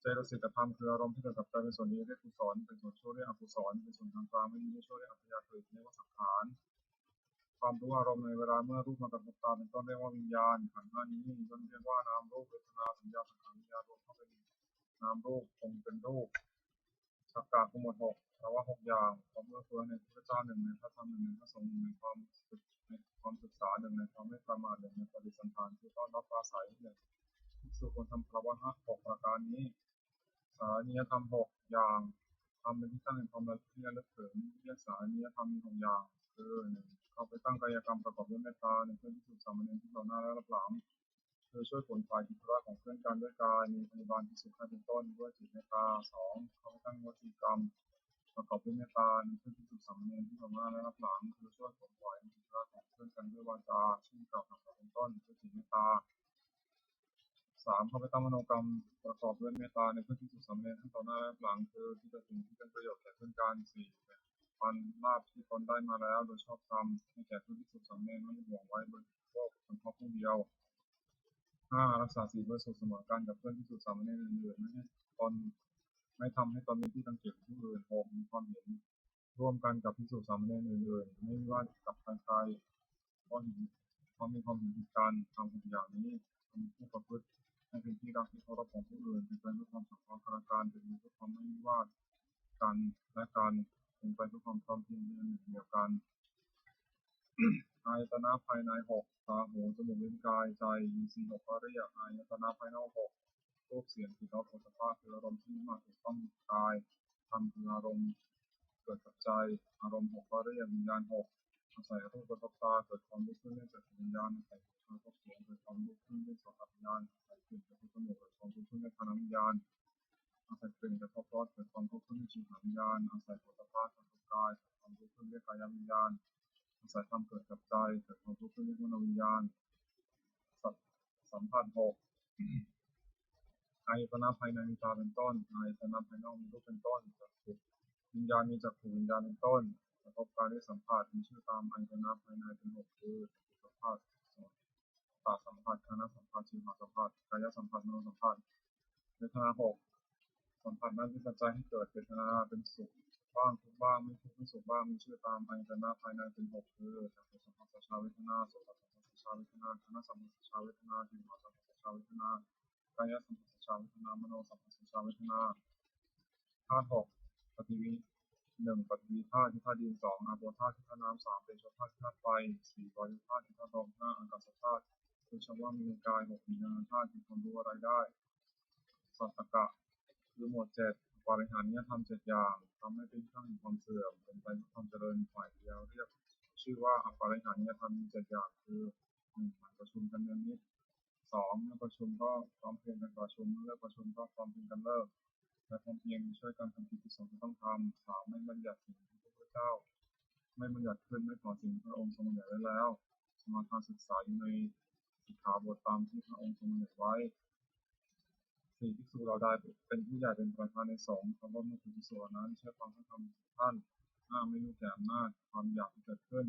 S1: เจตสิกธรรมคืออารมณ์ที่เกิดกับใจเป็นส่วนดีเรียกกุศลเป็นส่วนชั่วเรียกอกุศลเป็นส่วนทางกลางไม่ดีไม่ชั่วเรียกอัพยากฤิเรียกว่าสังขารความรู้อารมณ์ในเวลาเมื่อรูปมากระทบตาเป็นต้นเรียกว่าวิญญาณขันธ์ห้านี้ย่อมเรียกว่านามรูปเวทนาสัญญาสังขารวิญญาณรวมเข้าเป็นนามรูปคงเป็นรูปฌ สักกะทั้งหมด6แต่ว่า6อย่างความเอื้อเฟื้อในพระเจ้า1ในพระธรรม1ในพระสงฆ์1ในความศึกษา1ในความไม่ประมาท1ในปฏิสันถานคือต้อนรับปราศัย1ภิกษุควรทำภาวนา6ประการนี้สานิยธรรม6อย่างทำเป็นที่ตั้งแห่งความระลึกถึงเรียกสานิยธรรมมี6อย่างคือ1เข้าไปตั้งกายกรรมประกอบด้วยเมตตา1เพื่อภิกษุสามเณรที่ต่อหน้าและรับหลังคือช่วยผลฝ่ายกิจธุระของเพื่อนกันด้วยกายมีพยาบาลที่สุขให้เป็นต้นด้วยจิตเมตตา2เข้าไปตั้งวจีกรรมประกอบด้วยเมตตาเพื่อภิกษุสามเณรที่ต่อหน้าและรับหลังคือช่วยผลฝ่ายกิจธุระของเพื่อนกันด้วยวาจาเช่นกล่าวคำสอนเป็นต้นด้วยจิตเมตตา3เข้าไปตั้งมโนกรรมประกอบด้วยเมตตาในเพื่อภิกษุสามเณรทั้งต่อหน้าและรับหลังคือที่จะถึงที่เป็นประโยชน์แก่เพื่อนกัน4ปันลาภที่ตนได้มาแล้วโดยชอบธรรมให้แก่เพื่อนภิกษุสามเณรไม่ห่วงไว้โดยพวกเฉพาะผู้เดียว5รักษาศีลบริสุทธิ์เสมอกันกับเพื่อนภิกษุสามเณรอื่นๆไม่ทำให้ตนเป็นที่รังเกียจของผู้อื่น6มีความเห็นร่วมกันกับภิกษุสามเณรอื่นๆไม่ว่ากับใครๆเพราะมีความเห็นผิดกันทำ6อย่างนี้ทำผู้ประพฤติให้เป็นที่รักที่เคารพของผู้อื่นเป็นไปเพื่อความสงเคราะห์กันเป็นไปเพื่อความไม่วิวาทกันและกันเป็นไปเพื่อความพร้อมเพรียงเป็นหนึ่งเดียวกันอายตนะภายใน6ตาหูจมูกลิ้นกายใจอินทรีย์6ก็เรียกอายตนะภายนอก6รูปเสียงกลิ่นรสโผฏฐัพพะคืออารมณ์ที่มาถูกต้องกายธรรมคืออารมณ์เกิดกับใจอารมณ์6ก็เรียกวิญญาณ6อาศัยรูปกระทบตาเกิดความรู้ขึ้นเนื่องจากวิญญาณอาศัยหูกระทบเสียงเกิดความรู้ขึ้นด้วยโสตวิญญาณอาศัยกลิ่นกระทบจมูกเกิดความรู้ขึ้นด้วยคานวิญญาณอาศัยกลิ่นกระทบรสเกิดความรู้ขึ้นด้วยชิวหวิญญาณอาศัยโผฏฐัพพะกระทบกายเกิดความรู้ขึ้นด้วยกายวิญญาณอาศัยธรรมเกิดกับใจเกิดความรู้ขึ้นด้วยมโนวิญญาณสัมผัส6อายตนะภายในมีตาเป็นต้นอายตนะภายนอกมีรูปเป็นต้นจักขุวิญญาณมีจักขุวิญญาณเป็นต้นกระทบการได้สัมผัสมีชื่อตามอายตนะภายในเป็น6คือจักขุสัมผัสตาสัมผัสคณะสัมผัสชิวหสัมผัสกายสัมผัสมโนสัมผัสเวทนา6สัมผัสนั้นเป็นปัจจัยให้เกิดเวทนาเป็นสุขบ้างทุกบ้างไม่ทุกไม่สุขบ้างมีชื่อตามอายตนะภายในเป็น6คือจักขุสัมผัสชาเวทนาโสตสัมผัสชาเวทนาคณะสัมผัสชาเวทนาชิวหสัมผัสชาเวทนากายสัมผัสชาเวทนามโนสัมผัสชาเวทนาธาตุ6ปฏิวิ1ปฏิวิธาตุที่ธาตุดิน2อาโปธาตุที่ธาตุน้ำ3เตโชธาตุที่ธาตุไฟ4วายุธาตุที่ธาตุลม5อากาศธาตุคือชว่ามีในกาย6มีนานาธาตุคือความรู้อะไรได้สัตตกะคือหมวด7บริหารนิยธรรม7อย่างทำให้เป็นข้างแห่งความเสื่อมเป็นไปเพื่อความเจริญฝ่ายเดียวเรียกชื่อว่าบริหารนิยธรรมมี7อย่างคือ1ประชุมกันเนืองนิด2เมื่อประชุมก็พร้อมเพรียงกันประชุมเมื่อเลิกประชุมก็พร้อมเพรียงกันเลิกและพร้อมเพรียงช่วยกันทำกิจที่สงฆ์จะต้องทำ3ไม่บัญญัติสิ่งที่พระพุทธเจ้าไม่บัญญัติขึ้นไม่ถอนสิ่งที่พระองค์ทรงบัญญัติไว้แล้วสมาทานศึกษาอยู่ในสิกขาบทตามที่พระองค์ทรงบัญญัติไว้4ภิกษุเราได้เป็นผู้ใหญ่เป็นประธานในสงฆ์คำว่าเมื่อภิกษุนั้นเชื่อฟังพระธรรมท่าน5ไม่รู้แก่อำนาจความอยากที่เกิดขึ้น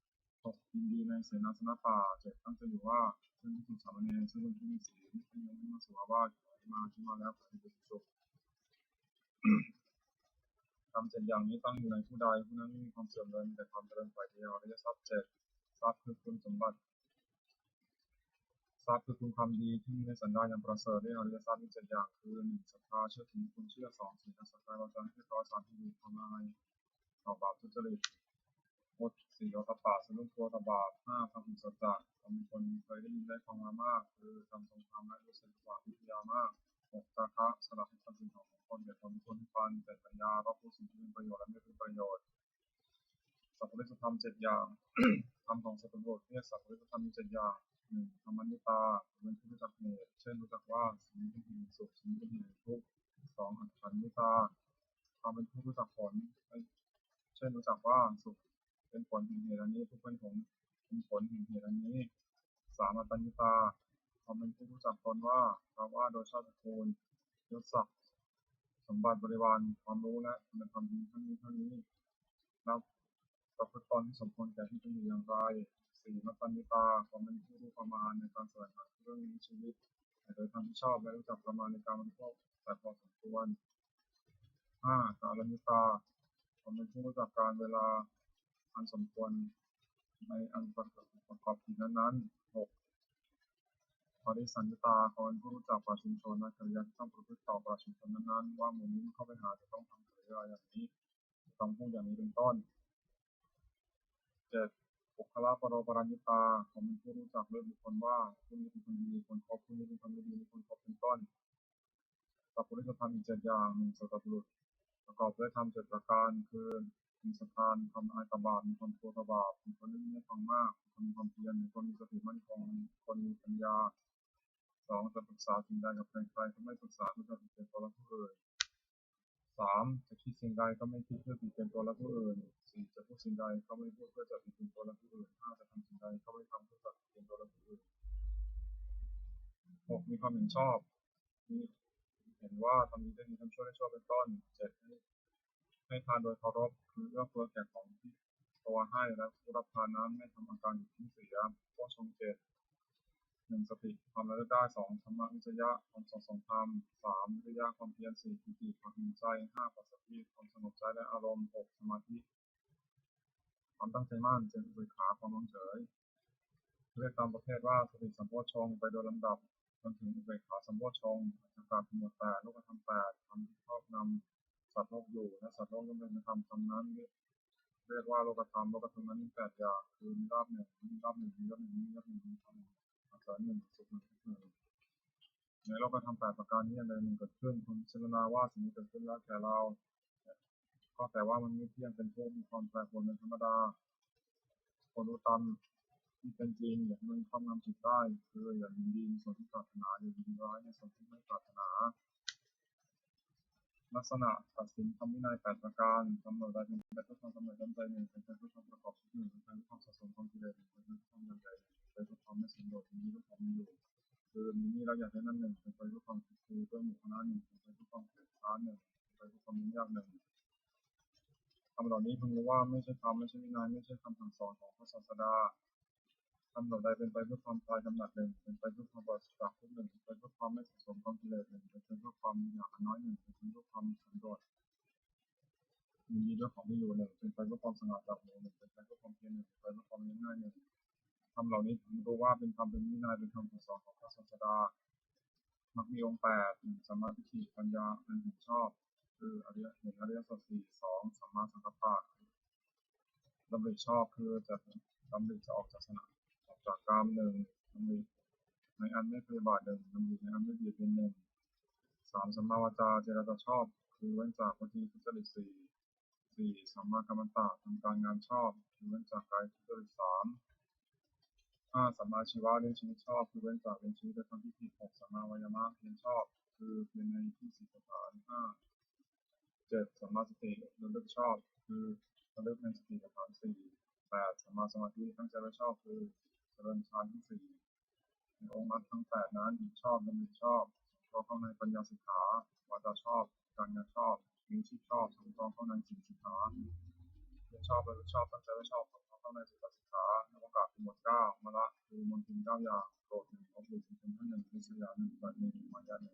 S1: 6ยินดีในเสนาสนะป่า7ตั้งใจอยู่ว่าซึ่งภิกษุสามเณรซึ่งเป็นผู้มีศีลที่ยังไม่มาสู่อาวาสที่มาแล้วขอให้เป็นสุขทำ7อย่างนี้ตั้งอยู่ในผู้ใดผู้นั้นไม่มีความเสื่อมเลยมีแต่ความเจริญฝ่ายเดียวอริยทรัพย์7ทรัพย์คือคุณสมบัติทรัพย์คือคุณความดีที่มีในสันดานอย่างประเสริฐได้อริยทรัพย์มี7อย่างคือ1ศรัทธาเชื่อถือคุณเชื่อ2ศีลสัจจะวาจาให้ร้อย3ที่ดีทำอะไรต่อบาปทุจริต4โอตปาสนุตัวตบาป5ทำผิดสัจจะทำเป็นคนเคยได้ยินได้ฟังมามากคือทำสงครามและรู้สึกว่าวิทยามาก6จาคะสลับให้ทำสิ่งของคนเดือดร้อนคนที่ฟัน7ปัญญารอบรู้สิ่งที่เป็นประโยชน์และไม่เป็นประโยชน์สัพพุริสธรรม7อย่างธรรมของสัตว์โลกเนี่ยสัพพุริสธรรมมี7อย่าง1ธรรมนิตาเป็นผู้รู้จักเหตุเช่นรู้จักว่าสิ่งนี้เป็นเหตุสุขสิ่งนี้เป็นเหตุทุกข์2อัตถันนิตาความเป็นผู้รู้จักผลเช่นรู้จักว่าสุขเป็นผลแห่งเหตุอันนี้ทุกข์เป็นผลแห่งเหตุอันนี้3อัตตนิตาความเป็นผู้รู้จักตนว่าโดยชาติตระกูลยศศักดิ์สมบัติบริวารความรู้และคุณธรรมดีทั้งนี้แล้วประพฤติตนที่สมควรแก่ที่จะอยู่อย่างไร4มัตตนิตาความเป็นผู้รู้ประมาณในการแสวงหาเรื่องนี้ชีวิตโดยทำที่ชอบและรู้จักประมาณในการบริโภคแต่พอสมควร5กาลนิตาความเป็นผู้รู้จักการเวลาอันสมควรในอันประกอบกิจนั้นๆ6ปริสัญญตาความเป็นผู้รู้จักประชุมชนและจริยธรรมที่ต้องประพฤติต่อประชุมชนนั้นๆว่าหมู่นี้เข้าไปหาจะต้องทำกิจ รืออะไรอย่างนี้ต้องพูดอย่างนี้เป็นต้น7บุคลาปโรปรัญญิตาผมเป็นผู้รู้จักเรื่องบุคคลว่าผู้นี้เป็นคนดีคนคบผู้นี้เป็นคนไม่ดีคนคบเป็นต้นสัพพุริสธรรมอีก7อย่าง1สัตบุรุษประกอบด้วยธรรม7ประการคือมีศรัทธามีความอายต่อบาปมีความกลัวต่อบาปมีคนไม่มีฟังมากมีคนมีความเพียรมีคนมีสติมั่นคงมีคนมีปัญญา2จะปรึกษาสิ่งใดกับใครๆก็ไม่ปรึกษาเพื่อจะติดเป็นตัวและผู้อื่น3จะคิดสิ่งใดก็ไม่คิดเพื่อติดเป็นตัวและผู้อื่น4จะพูดสิ่งใดก็ไม่พูดเพื่อจะติดเป็นตัวและผู้อื่น5จะทำสิ่งใดก็ไม่ทำเพื่อจะติดเป็นตัวและผู้อื่น6มีความเห็นชอบมีเห็นว่าทำนี้ได้ดีทำชั่วได้ชั่วเป็นต้น7ให้ทานโดยเคารพคือเอื้อเฟื้อแก่ของที่ตัวให้และผู้รับทานนั้นไม่ทำอาการที่เสียโภชง1สติความระลึกได้2ธรรมวิจยะความสองธรรม3วิริยะความเพียร4ปิติความอิ่มใจ5ปัสสัทธิความสงบใจและอารมณ์6สมาธิความตั้งใจมั่น7อุเบกขาความวางเฉยเรียกตามประเภทว่าสติสัมโพชฌงค์ไปโดยลำดับจนถึงอุเบกขาสัมโพชฌงค์ประกาศหมวด8โลกธรรม8ทำที่ครอบงำสัตว์โลกอยู่และสัตว์โลกย่อมเป็นธรรมทำนั้นเรียกว่าโลกธรรมนั้นมี8อย่างคือมีลาภ1มีลาภ1มียศ1มียศ1มีธรรมอาศัย1สุข1ทุกข์1ในโลกธรรม8ประการนี้อันใดหนึ่งเกิดขึ้นคนพิจารณาว่าสิ่งนี้เกิดขึ้นแล้วแก่เราก็แต่ว่ามันไม่เที่ยงเป็นทุกข์มีความแปรปรวนเป็นธรรมดาคนรู้ตามที่เป็นจริงอย่างมันครอบงำจิตได้คืออย่ายินดีในส่วนที่ปรารถนาอย่ายินร้ายในส่วนที่ไม่ปรารถนาลักษณะตัดสินธรรมวินัย8ประการกำหนดได้เป็นไปเพื่อความกำหนดจำใจ1เป็นไปเพื่อความประกอบชีวิต1เป็นไปเพื่อความสะสมความกิเลส1เป็นไปเพื่อความยังใจเป็นไปเพื่อความไม่สันโดษมีเพื่อความมีอยู่คือมีนี่เราอยากได้นั่น1เป็นไปเพื่อความคือเพื่อหมู่คณะ1เป็นไปเพื่อความเกลียดค้าน1เป็นไปเพื่อความยุ่งยาก1คำเหล่านี้พึงรู้ว่าไม่ใช่ธรรมไม่ใช่วินัยไม่ใช่คำสั่งสอนของพระศาสดาคำเหล่าใดเป็นไปเพื่อความคลายกำหนัด1เป็นไปเพื่อความปราศจากทุกข์1เป็นไปเพื่อความไม่สะสมความกิเลส1เป็นไปเพื่อความมีอย่างน้อย1เป็นไปเพื่อความสันโดษยินดีด้วยของที่อยู่1เป็นไปเพื่อความสงัดจากหมู่1เป็นไปเพื่อความเพียร1เป็นไปเพื่อความเรียบง่าย1คำเหล่านี้พึงรู้ว่าเป็นธรรมเป็นวินัยเป็นคำสั่งสอนของพระศาสดามักมีองค์8 1สัมมาทิฏฐิปัญญาเป็นเห็นชอบคืออริย1อริยสัจ4 2สัมมาสังกัปปะดำริชอบคือจะดำริจะออกจากออกจากกาม1ดำริในอันไม่พยาบาท1ดำริในอันไม่เบียดเบียน3สัมมาวาจาเจรจาชอบคือเว้นจากวจีทุจริต4สัมมากัมมันตะทำการงานชอบคือเว้นจากกายทุจริต5สัมมาชีวะเลี้ยงชีวิตชอบคือเว้นจากเลี้ยงชีวิตโดยทำที่ผิด6สัมมาวายามะเพียรชอบคือเพียรในที่สิสถาน7สัมมาสติระลึกชอบคือระลึกในสติปัฏฐาน8สัมมาสมาธิตั้งใจไว้ชอบคือเจริญฌานที่4ในองค์มรรคทั้ง8นั้นชอบดำริชอบสงเคราะห์เข้าในปัญญาสิกขาวาจาชอบการงานชอบมีชีพชอบสงเคราะห์เข้าในศีลสิกขาเพียรชอบระลึกชอบตั้งใจไว้ชอบสงเคราะห์เข้าในสิกขาสิกขาในโอกาสหมวด9มละคือมนทิน9อย่างโกรธ1อบอุ่นเป็นท่าน1วิสยา1ปัจจุบัน1มายา1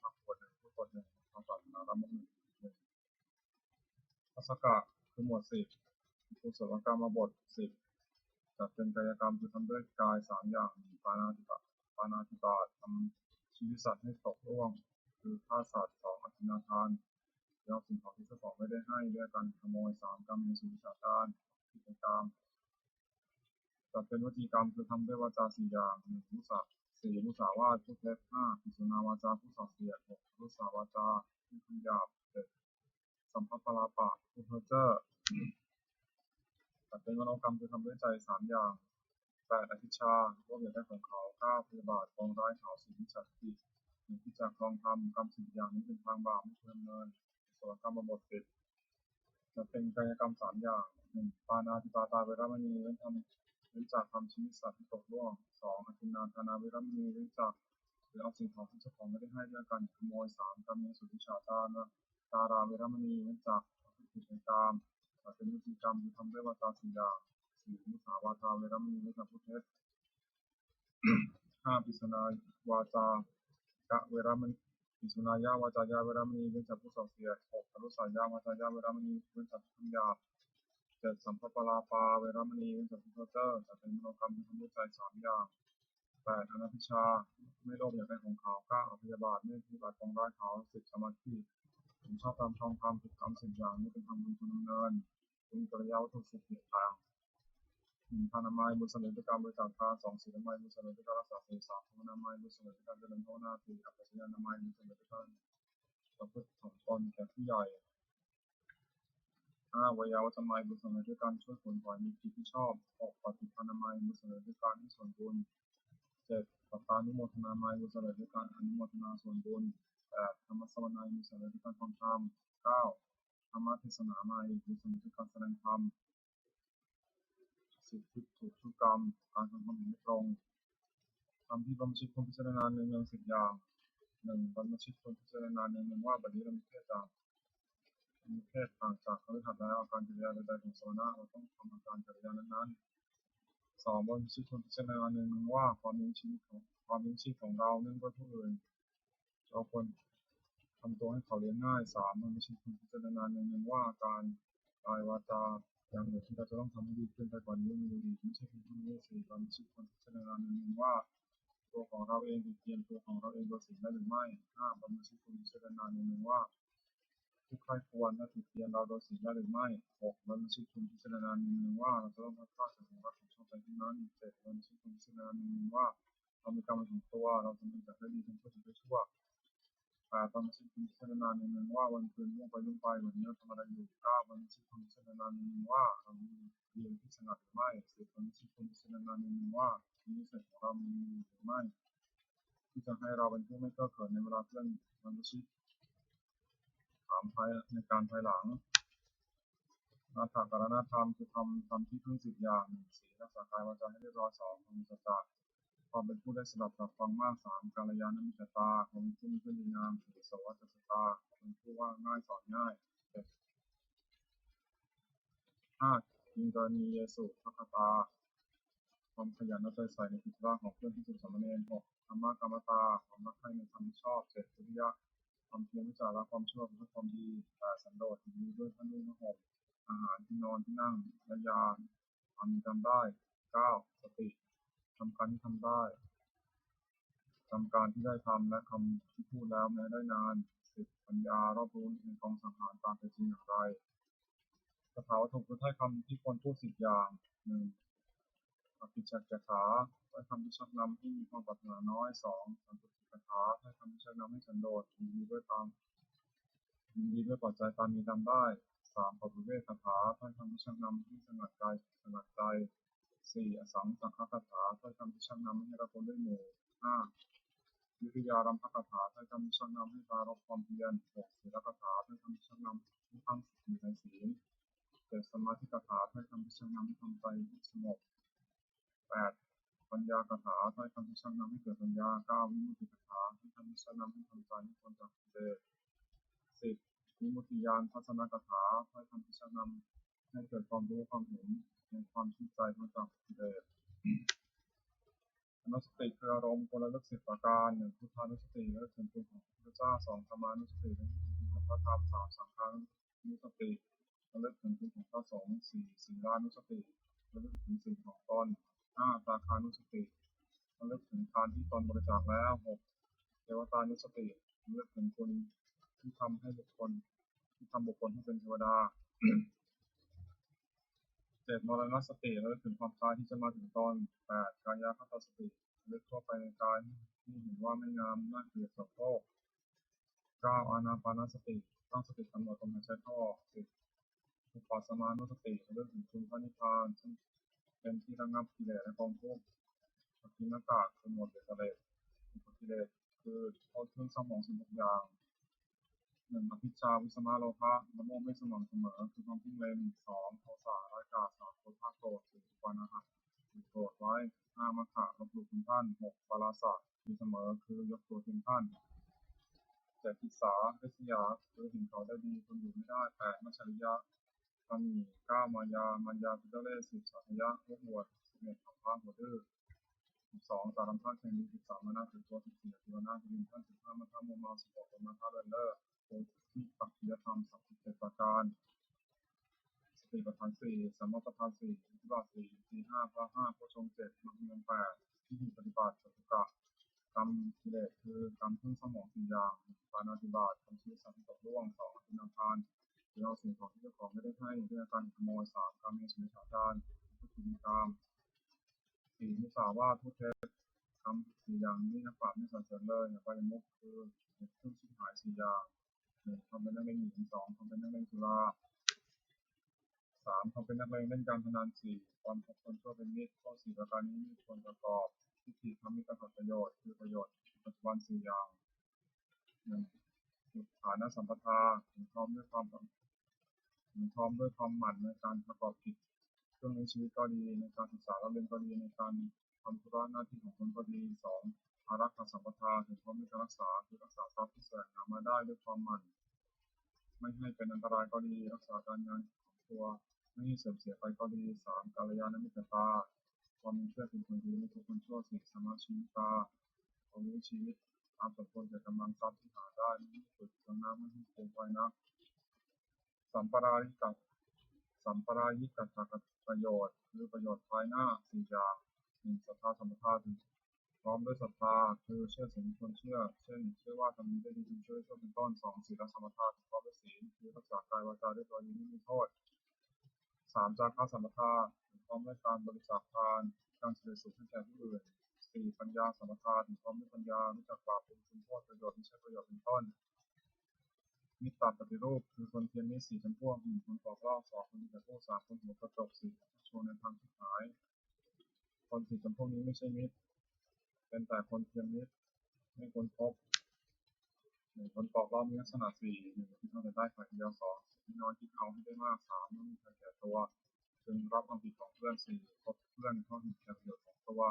S1: มรรคผล1ผู้ผล1ความปรารถนาละมุข1 ทัศกะคือหมวด10กุศลกรรมบท10จัดเป็นกายกรรมคือทำด้วยกาย3อย่างปาณาติบาตทำชีวิตสัตว์ให้ตกล่วงคือฆ่าสัตว์2อธินาทานเอาสิ่งของที่เจ้าของไม่ได้ให้ด้วยการขโมย3กรรมมีสุวิชาการผิดในกรรมจัดเป็นวจีกรรมคือทำด้วยวาจา4อย่าง1มุสา4มุสาวาทพูดเท็จ5ปิสุนาวาจาผู้ส่อเสียด6รุสาวาจาผู้คำหยาบ7สัมภปลาปะผู้เพ้อเจ้อจัดเป็นมโนกรรมคือทำด้วยใจ3อย่าง8อภิชาร่วมอยากได้ของเขา9พยาบาทปองร้ายเขา10มิจฉาทิฏฐิ1ที่จากครองธรรมกรรม10อย่างนี้เป็นทางบาปไม่ควรดำเนินกุศลกรรมบท10จะเป็นกายกรรม3อย่าง1ปาณาติปาตาเวรมณีเว้นจากทำชีวิตสัตว์ที่ตกล่วง2อทินนาทานาเวรมณีเว้นจากหรือเอาสิ่งของที่เจ้าของไม่ได้ให้ด้วยการขโมย3กรรมมีสุวิชาตาราเวรมณีเว้นจากผิดในกามแต่เป็นวิธีกรรมที่ทำด้วยวาจา4อย่าง4มุสาวาทาเวรมณีเว้นจากพูดเท็จ5ปิสนาวาจากะเวรมณีปิสุนายาวาจายาเวรมณีเว้นจากผู้ส่อเสียด6อรุสายาวาจายาเวรมณีเว้นจากคำหยาบ7สัมภปลาปาเวรมณีเว้นจากผู้เพ้อเจ้อแต่เป็นมโนกรรมที่ทำด้วยใจ3อย่าง8อนัพิชาไม่โลภอยากได้ของเขา9อพยาบาทไม่ปฏิบัติปองร้ายเขา10สมาธิ ผมชอบตามทองคำผิดกรรม10 อย่างนี้เป็นธรรมบุญคุณดำเนินเป็นกริยาวัตถุ10เหตุต่าง1ทานามัยบุญเสนอด้วยการบริจาคทาน2ศีลอนามัยบุญเสนอด้วยการรักษาศีล3ภาวนามัยบุญเสนอด้วยการเจริญภาวนา4อัปปชัญญะนามัยบุญเสนอด้วยการประพฤติถ่อมตนแก่ผู้ใหญ่5วิยาวัจมัยบุญเสนอด้วยการช่วยขนขวายมีกิจที่ชอบ6ปฏิภาณนามัยบุญเสนอด้วยการให้ส่วนบุญ7ปัตตานุโมทนามัยบุญเสนอด้วยการอนุโมทนาส่วนบุญ8ธรรมสวนาบุญเสนอด้วยการฟังธรรม9ธรรมเทศนามัยบุญเสนอด้วยการแสดงธรรม10ทิฏฐุทุกรรมการทำความเห็นไม่ตรงทำที่บรรพชิตควรพิจารณาเนืองๆ10 อย่าง1บรรพชิตควรพิจารณาเนืองๆว่าบัดนี้เรามีเพศต่างจากคฤหัสถ์แล้วอาการกิริยาใดๆของสมณะเราต้องทำอาการกิริยานั้นๆ2บรรพชิตควรพิจารณาเนืองๆว่าความเลี้ยงชีพของเราเนื่องด้วยผู้อื่นเราควรทำตัวให้เขาเลี้ยงง่าย3บรรพชิตควรพิจารณาเนืองๆว่าการกายวาจาอย่างอื่นที่เราจะต้องทำให้ดีขึ้นไปกว่านี้มีอยู่อีกไม่ใช่เพียงเท่านี้4บรรพชิตควรพิจารณาเนืองๆว่าตัวของเราเองติดเตียนตัวของเราเองโดยสิ่งได้หรือไม่5บรรพชิตควรพิจารณาเนืองๆว่าผู้ใคร่ควรและติดเตียนเราโดยสิ่งได้หรือไม่6บรรพชิตควรพิจารณาเนืองๆว่าเราจะต้องพัดพรากจากของรักของชอบใจทั้งนั้น7บรรพชิตควรพิจารณาเนืองๆว่าเรามีกรรมเป็นของตัวเราจะมีแต่ได้ดีทั้งชั่วทั้งชั่ว8บรรพชิตควรพิจารณาเนืองๆว่าวันคืนล่วงไปวันนี้เราทำอะไรอยู่9บรรพชิตควรพิจารณาเนืองๆว่าเรามีเรียนที่สงัดหรือไม่10บรรพชิตควรพิจารณาเนืองๆว่านิสัยของเรามีหรือไม่ที่จะให้เราเป็นผู้ไม่เก้อเขินในเวลาเพื่อนบรรพชิตถามภายในการภายหลังนาถกรณธรรมคือทำที่พึ่ง10 อย่าง1ศีลรักษากายวาจาให้เรียบร้อย2มีสัจจะความเป็นผู้ได้สดับตรับฟังมาก3กัลยาณมิตรตาความเป็นผู้มีเพื่อนดีงาม4โสวัตตาความเป็นผู้ว่าง่ายสอนง่าย5อินทรณียสุภคตาความขยันและใจใส่ในกิจวัตรของเพื่อนที่สุดสามเณร6ธรรมกรรมตาความรักใคร่ในธรรมชอบ7วิริยะความเพียรวิจารละความชั่วและความดี8สันโดษยินดีด้วยท่านนุ่งห่มอาหารที่นอนที่นั่งและยาความจำได้9สติทำการที่ทำได้ทำการที่ได้ทำและคำที่พูดแล้วแม้ได้นาน10ปัญญารอบรู้ในกองสังหารตามเป็นจริงอย่างไรคาถาวัตถุคือถ้อยคำที่ควรพูด10 อย่าง1อภิจักจขาถ้อยคำที่ชักนำให้มีความปรารถนาน้อย2สันตุติกขาถ้อยคำที่ชักนำให้สันโดษยินดีด้วยปัจจัยตามมีตามได้3ปฏิเวทคาถาถ้อยคำที่ชักนำให้สงัดกายสงัดใจ4อสังสังฆคาถาถ้อยคำที่ชักนำให้เราคนด้วยหมู่5วิทยารัมภคาถาถ้อยคำที่ชักนำให้ปรารภความเพียร6ศีลคาถาถ้อยคำที่ชักนำให้ตั้งอยู่ในศีล7สมาธิคาถาถ้อยคำที่ชักนำให้ทำใจสงบ8ปัญญาคาถาถ้อยคำที่ชักนำให้เกิดปัญญา9วิมุตติคาถาถ้อยคำที่ชักนำให้ทำใจให้พ้นจากกิเลส10วิมุตติญาณทัศนคาถาถ้อยคำที่ชักนำให้เกิดความรู้ความเห็นในความคิดใจพ้นจากกิเลสอนุสติคืออารมณ์คนละลึก10 ประการ1พุทธานุสติระลึกถึงคุณของพระเจ้า2ธรรมานุสติระลึกถึงคุณของพระธรรม3สังฆานุสติระลึกถึงคุณของพระสงฆ์4ศีลานุสติระลึกถึงสิ่งของตน5ตาคานุสติระลึกถึงทานที่ตนบริจาคแล้ว6เทวตานุสติระลึกถึงคุณที่ทำบุคคลให้เป็นเทวดา7มรณสติระลึกถึงความตายที่จะมาถึงตน8กายคตาสติระลึกทั่วไปในกายที่เห็นว่าไม่งามน่าเกลียดโสโครก9อานาปานสติตั้งสติกำหนดลมหายใจเข้าออก10อุปัสสมานุสติระลึกถึงคุณพระนิพพานซึ่งเป็นที่ระงับกิเลสและกองทุกข์ปฏิณกะคือหมดกิเลสกิเลสคือโทษเครื่องเศร้าหมอง16 อย่าง1อภิชฌาวิสมาโลภะละโมบไม่สม่ำเสมอคือความเพ่งเล็ง2โทสะร้ายกาจ3โกรธโกรธ4อุปานะหะโกรธไว้5มัคคะลบหลู่คุณท่าน6ปาราสะมีเสมอคือยกตัวถึงท่าน7ทิสาริษยาคือเห็นเขาได้ดีคนอยู่ไม่ได้8มัจฉริยะตำหนิ9มายาคือเจ้าเล่ห์10สัพยะโอ้อวด11ขับพานหัวดื้อ12สารัมภะแข่งดี13มานะคือตัว14อธิวนาคือดินท่าน15มัทธะโมมา16เป็นมัทธะเลิศเลิศโพธิปักขิยธรรม37ประการสติปัฏฐาน4สัมมาปัฏฐาน4อิทธิบาท4อินทรีย์5พระ5โพชฌงค์7มรรคมีองค์8ที่ปฏิบัติจตุกะ กรรมกิเลสคือกรรมขึ้นสมอง4อย่างปาณาติบาตทำชีวิตสัตว์ให้ตกล่วง2อธินาทานคือเอาสิ่งของที่เจ้าของไม่ได้ให้ด้วยการขโมย3กาเมสุมิจฉาจารทุติยกาม4มุสาวาทพูดเท็จกรรม4อย่างนี้นักปราชญ์ไม่สรรเสริญเลยอบายมุขคือเหตุขึ้นชิบหาย4อย่าง1ทำเป็นนักเลงหญิง2ทำเป็นนักเลงสุรา3ทำเป็นนักเลงเล่นการพนัน4ความคบคนชั่วเป็นมิตรข้อ4ประการนี้มีควรประกอบทิฏฐิทำมิตรประโยชน์คือประโยชน์ปัจจุบัน4อย่าง1ฐานะสัมปทาถึงพร้อมด้วยความหมั่นในการประกอบกิจช่วงนี้ชีวิตก็ดีในการศึกษาเราเรียนก็ดีในการทำธุระหน้าที่ของตนก็ดี2อารักขาสัมปทาถึงพร้อมด้วยการรักษาคือรักษาทรัพย์ที่แสวงหามาได้ด้วยความหมั่นไม่ให้เป็นอันตรายก็ดีรักษาการงานของตัวไม่ให้เสื่อมเสียไปก็ดี3กัลยาณมิตรตาความมีเพื่อนเป็นคนดีไม่ถูกคนชั่ว4สมาชีตาความรู้ชีวิตตามสมควรแก่กำลังทรัพย์ที่หาได้ไม่ให้ฝึกจนน้ำไม่ให้โกงไว้นักสัมปรายิกะประโยชน์คือประโยชน์ภายหน้า4อย่าง1ศรัทธาสัมปทาถึงพร้อมด้วยศรัทธาคือเชื่อสิ่งที่ควรเชื่อเช่นเชื่อว่าทำนี้ได้ดีจึงช่วยเป็นต้น2ศีลสัมปทาถึงพร้อมด้วยศีลคือรักษากายวาจาด้วยตัวนี้ไม่มีโทษ3จาคะสัมปทาถึงพร้อมด้วยการบริจาคทานการเสด็จสุขให้แก่ผู้อื่น4ปัญญาสัมปทาถึงพร้อมด้วยปัญญารู้จักบาปเป็นคุณโทษประโยชน์ไม่ใช่ประโยชน์เป็นต้นมิตรปฏิรูปคือคนเพียรมิตร4จำพวก1คนปอกลอก2คนแต่ผู้3คนหัวกระจก4ชวนในทางที่หายคน4จำพวกนี้ไม่ใช่มิตรเป็นแต่คนเพียรมิตรไม่คนพบ1คนปอกลอกมีลักษณะ4 1คิดเอาแต่ได้ฝ่ายเดียว2คิดน้อยคิดเอาให้ได้มาก3ไม่มีใครแก่ตัวจึงรับความผิดของเพื่อน4พบเพื่อนเข้าถึงแก่ประโยชน์ของตัว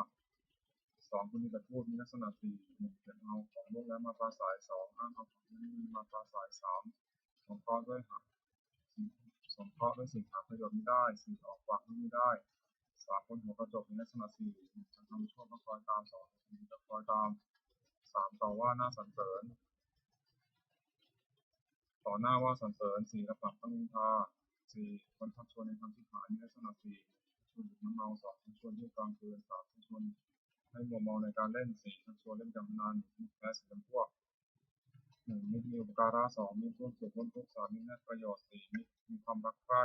S1: 2คนมีแต่พูดมีลักษณะ4 1เก็บเอาของโลกแล้วมาปราศัย2อ้างเอาของที่ไม่มีมาปราศัย3สงเคราะห์ด้วยสิ่งหาประโยชน์ไม่ได้4ออกปากไม่ได้3คนหัวกระจกมีลักษณะ4 1จะทำชั่วก็คอยตาม2จะคอยตาม3ต่อว่าหน้าสรรเสริญต่อหน้าว่าสรรเสริญ4รับหลังตั้งนินทา4คนชักชวนในทางที่หายมีลักษณะ4ชวนดื่มน้ำเมา2ชวนเที่ยวกลางคืน3ชวนให้มัวเมาในการเล่น4ชักชวนเล่นการพนันแพ้4จำพวก1มิตรมีอุปการะ2มิตรร่วมสุขร่วมทุกข์3มิตรให้ประโยชน์4มิตรมีความรักใคร่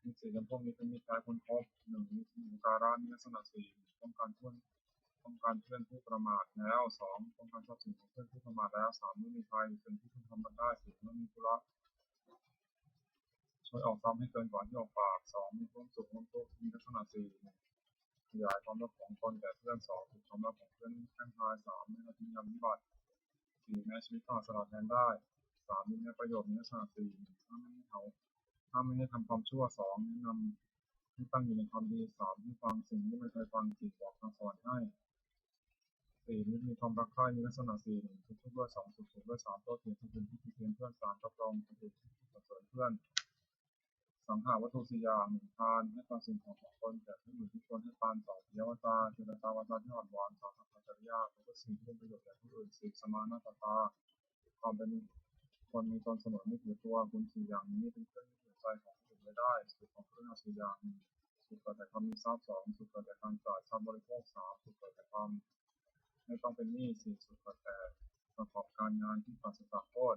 S1: มิตร4จำพวกนี้เป็นมิตรท้ายคนพบ1มิตรมีอุปการะมีลักษณะ4ต้องการเพื่อนผู้ประมาทแล้ว2ต้องการทรัพย์สินของเพื่อนผู้ประมาทแล้ว3ไม่มีใครเป็นที่พึ่งทำกันได้4ไม่มีธุระช่วยออกทรัพย์ให้เกินกว่าที่ออกปาก2มีความสุขความทุกข์มีลักษณะ4ขยายความรักของตนแก่เพื่อน2ถูกความรักของเพื่อนแท่งทาย3ไม่ละทิ้งยามวิบัติ4แม้ชีวิตก็อาจสละแทนได้3มีประโยชน์มีลักษณะ4ถ้าไม่ให้ทำความชั่ว2แนะนำให้ตั้งอยู่ในความดี3ให้ฟังสิ่งที่ไม่เคยฟัง4บอกคำสอนให้4มีความรักใคร่มีลักษณะ4ทุกด้วย2สุขด้วย3โต้เถียงทุกที่เพียงเพื่อน3รับรองทุกที่สรรเสริญเพื่อนสังหาวัตถุ4อย่าง1ทานให้ความสิ่งของตนแก่ผู้อื่นที่ควรให้ทาน2ปิยวาจาเจรจาวาจาที่อ่อนหวาน3สัพพัญญาแล้วก็สิ่งที่เป็นประโยชน์แก่ผู้อื่น4สมานาตตาความเป็นคนมีตนเสมอไม่ถือตัวคุณ4อย่างนี้เป็นเครื่องยึดเหนี่ยวใจของผู้อื่นไม่ได้สุขของผู้อื่น4อย่างสุขเกิดแต่ความมีทรัพย์2สุขเกิดแต่การจ่ายทรัพย์บริโภค3สุขเกิดแต่ความไม่ต้องเป็นหนี้4สุขเกิดแต่ประกอบการงานที่ปราศจากโทษ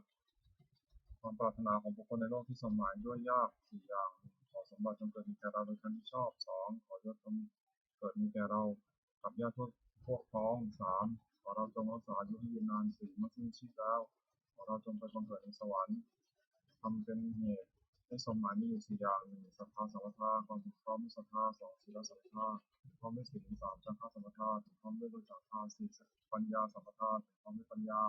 S1: ความปรารถนาของบุคคลในโลกที่สมหมายด้วยยาก4อย่างขอสมบัติจงเกิดมีแก่เราโดยการที่ชอบ2ขอยศจงเกิดมีแก่เรากับญาติพวกพ้อง3ขอเราจงรักษาอายุให้ยืนนาน4เมื่อสิ้นชีพแล้วขอเราจงไปบังเกิดในสวรรค์ทำเป็นเหตุให้สมหมายมีอยู่4อย่าง1ศรัทธาสัมปทาความถึงพร้อมด้วยศรัทธา2ศีลสัมปทาพร้อมด้วยศีล3จาคะสัมปทาพร้อมด้วยบริจาคทาน4ปัญญาสัมปทาพร้อมด้วยปัญญา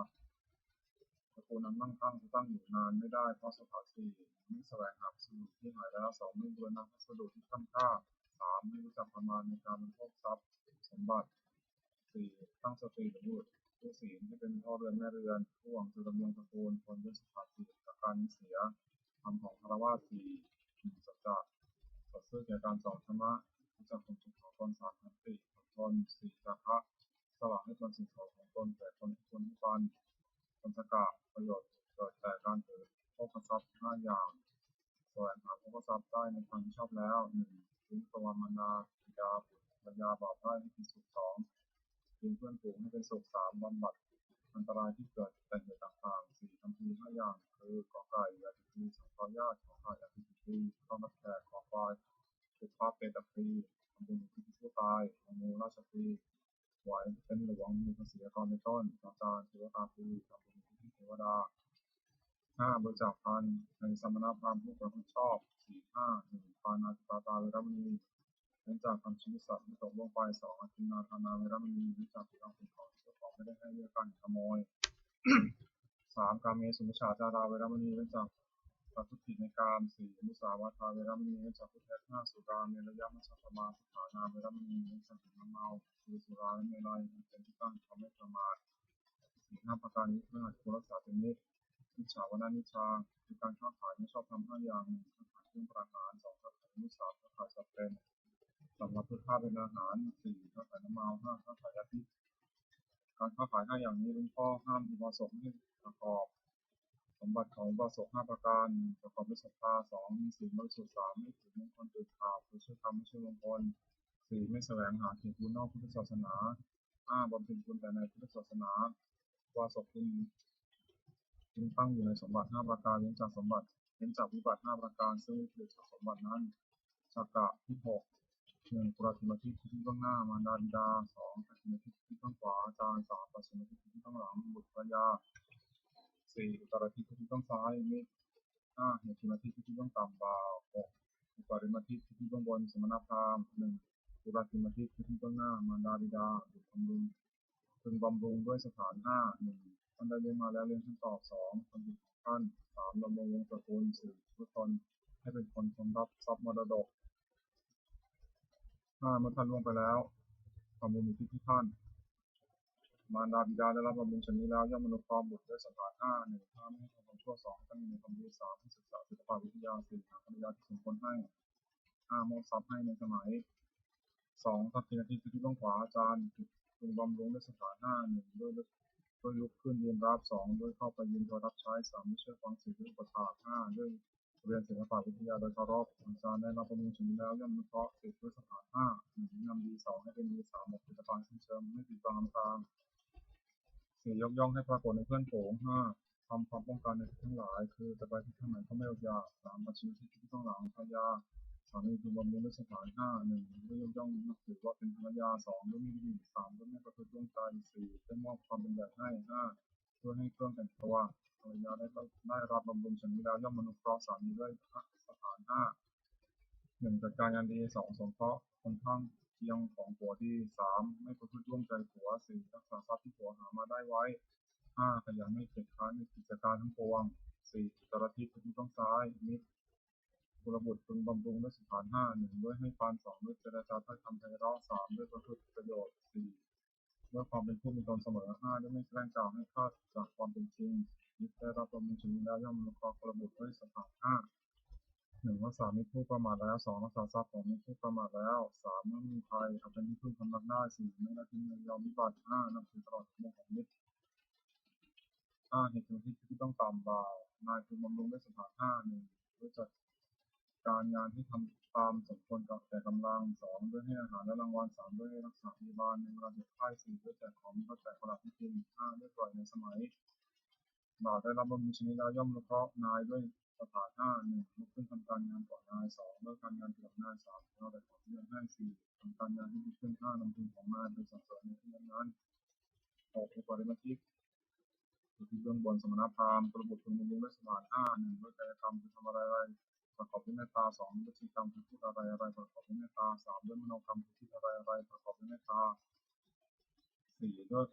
S1: ตระกูลนั้นมั่งคั่งจะตั้งอยู่นานไม่ได้เพราะสถาน4ไม่แสวงหาสมุดที่หายแล้ว2ไม่บูรณะพัสดุที่ตั้งค่า3ไม่รู้จักประมาณในการบริโภคทรัพย์สมบัติ4ตั้งสติหรือบุตรผู้ศีลให้เป็นพ่อเรือนแม่เรือนผู้หวังจะดำรงตระกูลคนด้วยสถาน4จากการนิเสียธรรมของคารวะ4สัจจะสัตย์ซื่อแก่การสอนธรรมะรู้จักความสุขของตน3ขันติอดทน4จาคะสละให้ตนสิ่งของตนแก่คนที่ควรให้ปันปัญจกะประโยชน์เกิดแต่การถือโภคทรัพย์5อย่างแสวงหาโภคทรัพย์ได้ในทางที่ชอบแล้ว1ทิ้งตัวมารดาบิดาบุตรภรรยาบ่าวไพร่ให้เป็นสุข2กิ ทิ้งเพื่อนฝูงให้เป็นสุขสามบำบัดอันตรายที่เกิดแต่เหตุต่างๆสี่ทำดีห้าอย่างคือกอไก่อย่าติดดีสองขอญาติขอไข่อย่าติดดีข้อมัดแขกขอควายสุภาพเป็นตะพีทำบุญที่ผู้ตายของงูราชพีไหวเป็นหลวงมีภาษีกรเป็นต้นอาจารย์เทวตาพีทำบุญที่เทวดาห้าบริจาคทานในสมณพราหมณ์ผู้ประพฤติชอบสี่ห้าหนึ่งปานาติปาตาเวรมณีเว้นจากทำชีวิตสัตว์ไม่ตกลงไปสองอธินาทานาเวรมณีเว้นจากที่เราเป็นของเจ้าของไม่ได้ให้เลือกการขโมยสามกาเมสุมิชฌาจาราเวรมณีเว้นจากประพฤติผิดในกามสี่มุสาวาทาเวรมณีเว้นจากผู้แท้ห้าสุราเมรยะมัชฌปมาสุขานาเวรมณีเว้นจากน้ำเมาสุราและเมลัยเป็นที่ตั้งทำให้ประมาทสี่ห้าประการนี้เพื่อให้ผู้รักษาเป็นนิจมิจฉาวนานิชาคือการค้าขายไม่ชอบทำห้าอย่างหนึ่งค้าขายเครื่องประหารสองค้าขายมุสาค้าขายสัตว์เป็นสำหรับเพื่อฆ่าเป็นอาหารสี่ค้าขายน้ำเมาห้าค้าขายยาพิษการค้าขายห้าอย่างนี้เป็นข้อห้ามอุบาสกให้ประกอบสมบัติของอุบาสกห้าประการประกอบด้วยศรัทธาสองมีศีลบริสุทธิ์สามไม่ถือมงคลตื่นข่าวคือเชื่อคำไม่เชื่อมงคลสี่ไม่แสวงหาเกียรติคุณนอกพุทธศาสนาห้าบำเพ็ญบุญแต่ในพุทธศาสนาอุบาสกจึงตั้งอยู่ในสมบัติห้าประการเว้นจากสมบัติเว้นจากวิบัติห้าประการซึ่งไม่เกิดจากสมบัตินั้นสักกะที่หกหนึ่งปุรติมทิที่เบื้องหน้ามารดาบิดาสองปัจฉิมทิที่เบื้องขวาอาจารย์สามปัจฉิมทิที่เบื้องหลังบุตรภรรยาสี่อุตรทิที่เบื้องซ้ายมิตรห้าเหตุมทิที่เบื้องต่ำบ่าวหกอุปริมทิที่เบื้องบนสมณพราหมณ์หนึ่งปุรติมทิที่เบื้องหน้ามารดาบิดาบุตรบำรุงพึงบำรุงด้วยสถานห้าหนึ่งท่านได้เรียนมาแล้วเรียนท่านตอบสองคนดีของท่านสามดำรงวงตระกูลสี่ทุกคนให้เป็นคนชมรับทรัพย์มรดกห้าเมื่อท่านล่วงไปแล้วความบุญอยู่ที่ท่านมารดาบิดาได้รับบำรุงชนนี้แล้วย่อมอนุเคราะห์บุตรด้วยสถานห้าหนึ่งห้าไม่ให้ทำความชั่วสองตั้งอยู่ในความดีสามให้ศึกษาศิลปวิทยาสี่หาภรรยาที่สมควรให้ห้ามอบทรัพย์ให้ในสมัยสองทักษิณาทิตย์ที่ต้องขวาอาจารย์พึงบำรุงด้วยสถานห้าหนึ่งด้วยลุกขึ้นยืนรับสองด้วยเข้าไปยืนรับใช้สามด้วยเชื่อฟังสิ่งที่อุปถากห้าด้วยเรียนศิลปวิทยาโดยเคารพอาจารย์ได้รับบำรุงชนนี้แล้วย่อมอนุเคราะห์ติดด้วยสถานห้าหนึ่งนำดีสองให้เป็นดีสามหมดกิจการสิ้นเชิงไม่ติดบังอำพรางสี่ยกย่องให้ปรากฏในเพื่อนฝูงห้าทำความป้องกันในที่ทั้งหลายคือจะไปที่ทางไหนก็ไม่อดอยากสามปัจฉิมที่ต้องหลังพยาสามีคือบำรุงด้วยสถานห้าหนึ่งด้วยยกย่องนับถือว่าเป็นภรรยาสองด้วยไม่ดีสามด้วยไม่ประพฤติร่วมกันสี่ได้มอบความเป็นใหญ่ให้ห้าเพื่อให้เครื่องแต่งตัวภรรยาได้รับบำรุงชนนี้แล้วย่อมมนุเคราะห์สามีด้วยสถานห้าหนึ่งจัดการงานดีสองสงเคราะห์คนข้างเคียงของผัวดีสามไม่ประพฤติร่วมใจผัวสี่รักษาทรัพย์ที่ผัวหามาได้ไว้ห้าขยันไม่เกียจคร้านในกิจการทั้งปวงสี่จรทิที่ต้องซ้ายมิตรกุลบุตรพึงบำรุงด้วยสถานห้าหนึ่งด้วยให้ปานสองด้วยเจรจาถ้อยคำไพเราะสามด้วยประพฤติประโยชน์สี่ด้วยความเป็นผู้มีตนเสมอห้าด้วยไม่แกล้งกล่าวให้คลาดจากความเป็นจริงมิตรได้รับบำรุงชนีแล้วย่อมอนุเคราะห์กุลบุตรด้วยสถานห้าหนึ่งรักษามิตรผู้ประมาทแล้วสองรักษาทรัพย์ของมิตรผู้ประมาทแล้วสามไม่มีภัยเอาเป็นที่พึ่งพำนักได้สี่ไม่ละทิ้งยอมวิบัติห้านำถือตลอดชั่วโมงของมิตรห้าเหตุผลที่ต้องตามบ่าวนายพึงบำรุงด้วยสถานห้าหนึ่งด้วยจัดการงานที่ทำตามสมควรกับแต่กำลังสองด้วยให้อาหารและรางวัลสามด้วยรักษาพยาบาลในเวลาเจ็บไข้สี่ด้วยแจกของมีแจกประหลาดที่กินห้าด้วยปล่อยในสมัยบ่าวได้รับบำรุงชนิดแล้วย่อมนุเคราะห์นายด้วยสถานห้าหนึ่งลุกขึ้นทำการงานก่อนนายสองเลิกการงานเกี่ยวกับนายสามเราแต่ของเรื่องให้สี่ทำการงานที่ดีขึ้นห้านำทุนของนายไปส่งเสริมในที่นั้นหกอุปริมาทิกที่เบื้องบนสมณพราหมณ์ประบุพึงบำรุงด้วยสถานห้าหนึ่งด้วยกายกรรมคือทำอะไรประกอบด้วยเมตตาสองด้วยจิตกรรมคือพูดอะไรประกอบด้วยเมตตาสามด้วยมโนกรรมคือคิดอะไรประกอบด้วยเมตตาสี่ด้วย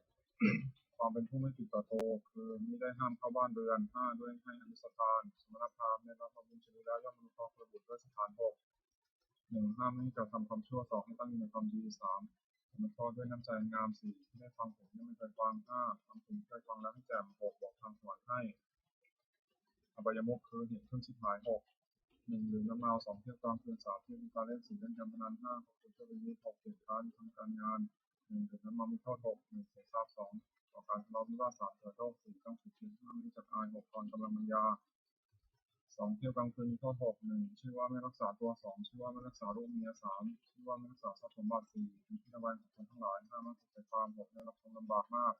S1: ความเป็นผู้ไม่ผิดต่อโตคือไม่ได้ห้ามเข้าบ้านเรือนห้าด้วยให้อนุสทานสมณพราหมณ์ในรับบำรุงชนีแล้วย่อมอนุเคราะห์ประบุด้วยสถานหกหนึ่งห้ามไม่กระทำความชั่วสองให้ตั้งอยู่ในความดีสามอนุเคราะห์ด้วยน้ำใจงามสี่ที่ได้ฟังผมยังไม่เคยฟังห้าทำผมเคยฟังแล้วให้แจ่มหกบอกทางสวรรค์ให้อบายมุขคือเหตุเครื่องชิบหายหกหนึ่งดื่มน้ำเมาสองเที่ยวกลางคืนสามเที่ยวการเล่นสิ่งเล่นการพนันห้าหกเที่ยววินิจหกเปลี่ยนการทำการงานหนึ่งดื่มน้ำเมามีโทษหกหนึ่งเสียทรัพย์สองต่อการทะเลาะวิวาทสามเกิดโรคสี่ต้องถูกทิ้งห้าไม่รู้จักอายหกตอนกำลังบรรยา 2 เที่ยวกลางคืนมีโทษ 6 1ชื่อว่าไม่รักษาตัว 2 ชื่อว่าไม่รักษาลูกเมีย 3 ชื่อว่าไม่รักษาทรัพย์สมบัติ 4 เป็นที่ระบายของคนทั้งหลาย 5 มันถูกใจความ 6 ได้รับความลำบากมาก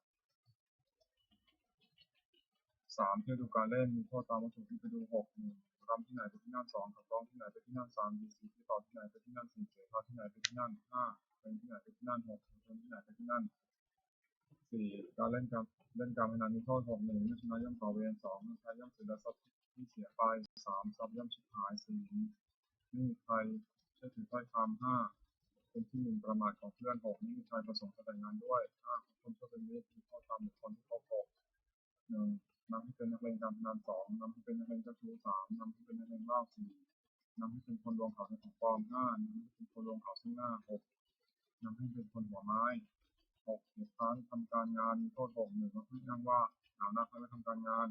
S1: 3 เที่ยวดูการเล่นมีโทษตามวัตถุที่ไปดู 6 1รำที่ไหนไปที่นั่น 2ขับร้องที่ไหนไปที่นั่น 3 4ที่ต่อที่ไหนไปที่นั่น 4เสพาที่ไหนไปที่นั่น 5เป็นที่ไหนไปที่นั่น 6เป็นที่ไหนไปที่นั่น 4การเล่นการพนันมีโทษ 6 1ไม่ชนะย่อมก่อเวร 2ไม่ใช้ย่อมเสียทรัพย์ที่เสียไป 3ทรัพย์ย่อมชิบหาย 4ไม่มีใครเชื่อถือถ้อยคำ 5เป็นที่หมิ่นประมาทของเพื่อน 6ไม่มีใครประสงค์จะแต่งงานด้วย 5คนชั่วเป็นมิตรมีโทษตามบุคคลที่ครบ 6 1นำให้เป็นนักเลงการพนัน 2นำให้เป็นนักเลงเจ้าชู้ 3นำให้เป็นนักเลงเหล้า 4นำให้เป็นคนลวงเขาในของปลอม 5นำให้เป็นคนลวงเขาซึ่งหน้า 6นำให้เป็นคนหัวไม้ 6เหตุการณ์ทำการงานมีโทษ 6 1มักให้อ้างว่าหนาวนักไม่ทำการงาน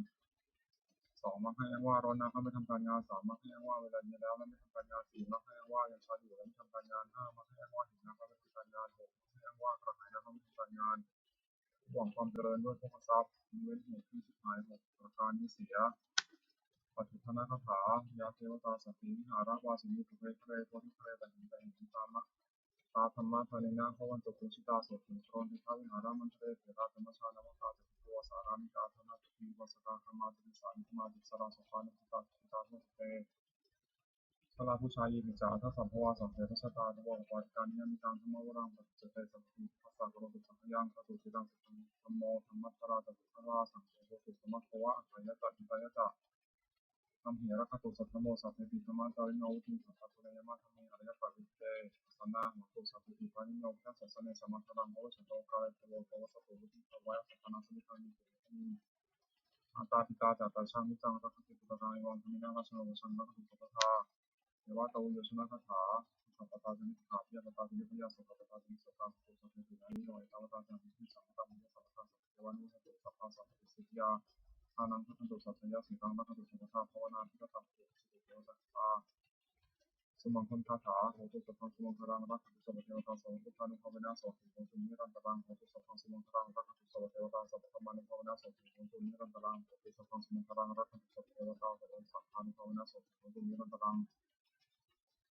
S1: 2มักให้อ้างว่าร้อนนักไม่ทำการงาน 3มักให้อ้างว่าเวลาเย็นแล้วไม่ทำการงาน 4มักให้อ้างว่ายังเช้าอยู่แล้วไม่ทำการงาน 5มักให้อ้างว่าหิวนักไม่ทำการงาน 6มักให้อ้างว่ากระหายนักไม่ทำการงานหวังความเจริญด้วยพวกทรัพย์เว้นเหตุที่ชิบหาย 6ประการนี้เสียปฏิภณคาถายาเทวตาสัพพิวิหารวาสินีปุเรทะเลโพธิทะเลแต่หินตามะตาธรรมะทะเลนะพวันตุกุชิตาโสติโตรนิทาวิหารามันเทเถระธรรมชาณมตาจะตัวสารามิกาธนาตุปีวัสกาธรรมาติสานิมาติสราสภานุตาสุตาสุเตสลาผู้ชายยิมิจาทัสสัมภวาสัมเพทชตาทวารการนิยมิตังธรรมวรังปฏิจเตสัมภิทัสสะกโรตุสังขยังขตุจิตังสุขังธรรมโมธรรมัสสราตติภราสังโฆตุสมัคควะอัฏฐายะจัตติตายะจัตธรรมเหระคตุสัทธโมสัพเพติธรรมะจาริโนวุติสัพพะตุเรยมะธรรมิอริยปัจจิเตสันนาหัวตุสัพเพติปานิโนพุทธสัสสะเนสมัคคลังโอชโตกาลเทโวโตวสัพพุติภวะสัพพนาสมิทานิเตอาตาปิตาจัตตาช่างมิจังรักติปุตตะในวังธมินาราชโนชันรักติปุตตะเทวะตะวุโยชนะคาถาสัพพตาจนิขาพิยปตาจนิพยาสัพพตาจนิสตาสุสัพเพตินานิโนเอตาวตาจันทิสัมตามุยสัพพตาสัพเทวานุสัพพสัพพสัพพิสิทธิยาอานังพันตุสัพพยาสิตังรักติสัพพตาภาวนาพิกตังสุสิเทวตาสมังคันคาถาโหตุสัพพังสมังคารังรักติสัพพเทวตาสัพพุทธานุภาเวนะสัพพิโกตุนิรันตรังโหตุสัพพังสมังคารังรักติสัพพเทวตาสัพพธรรมานุภาเวนะสัพพิโกตุนิรันตรังโหตุสัพพังสมังคารังรักติสัพพเทวตาสัพพสัพพานุภาเวนะสัพพิโกตุนิรันตรัง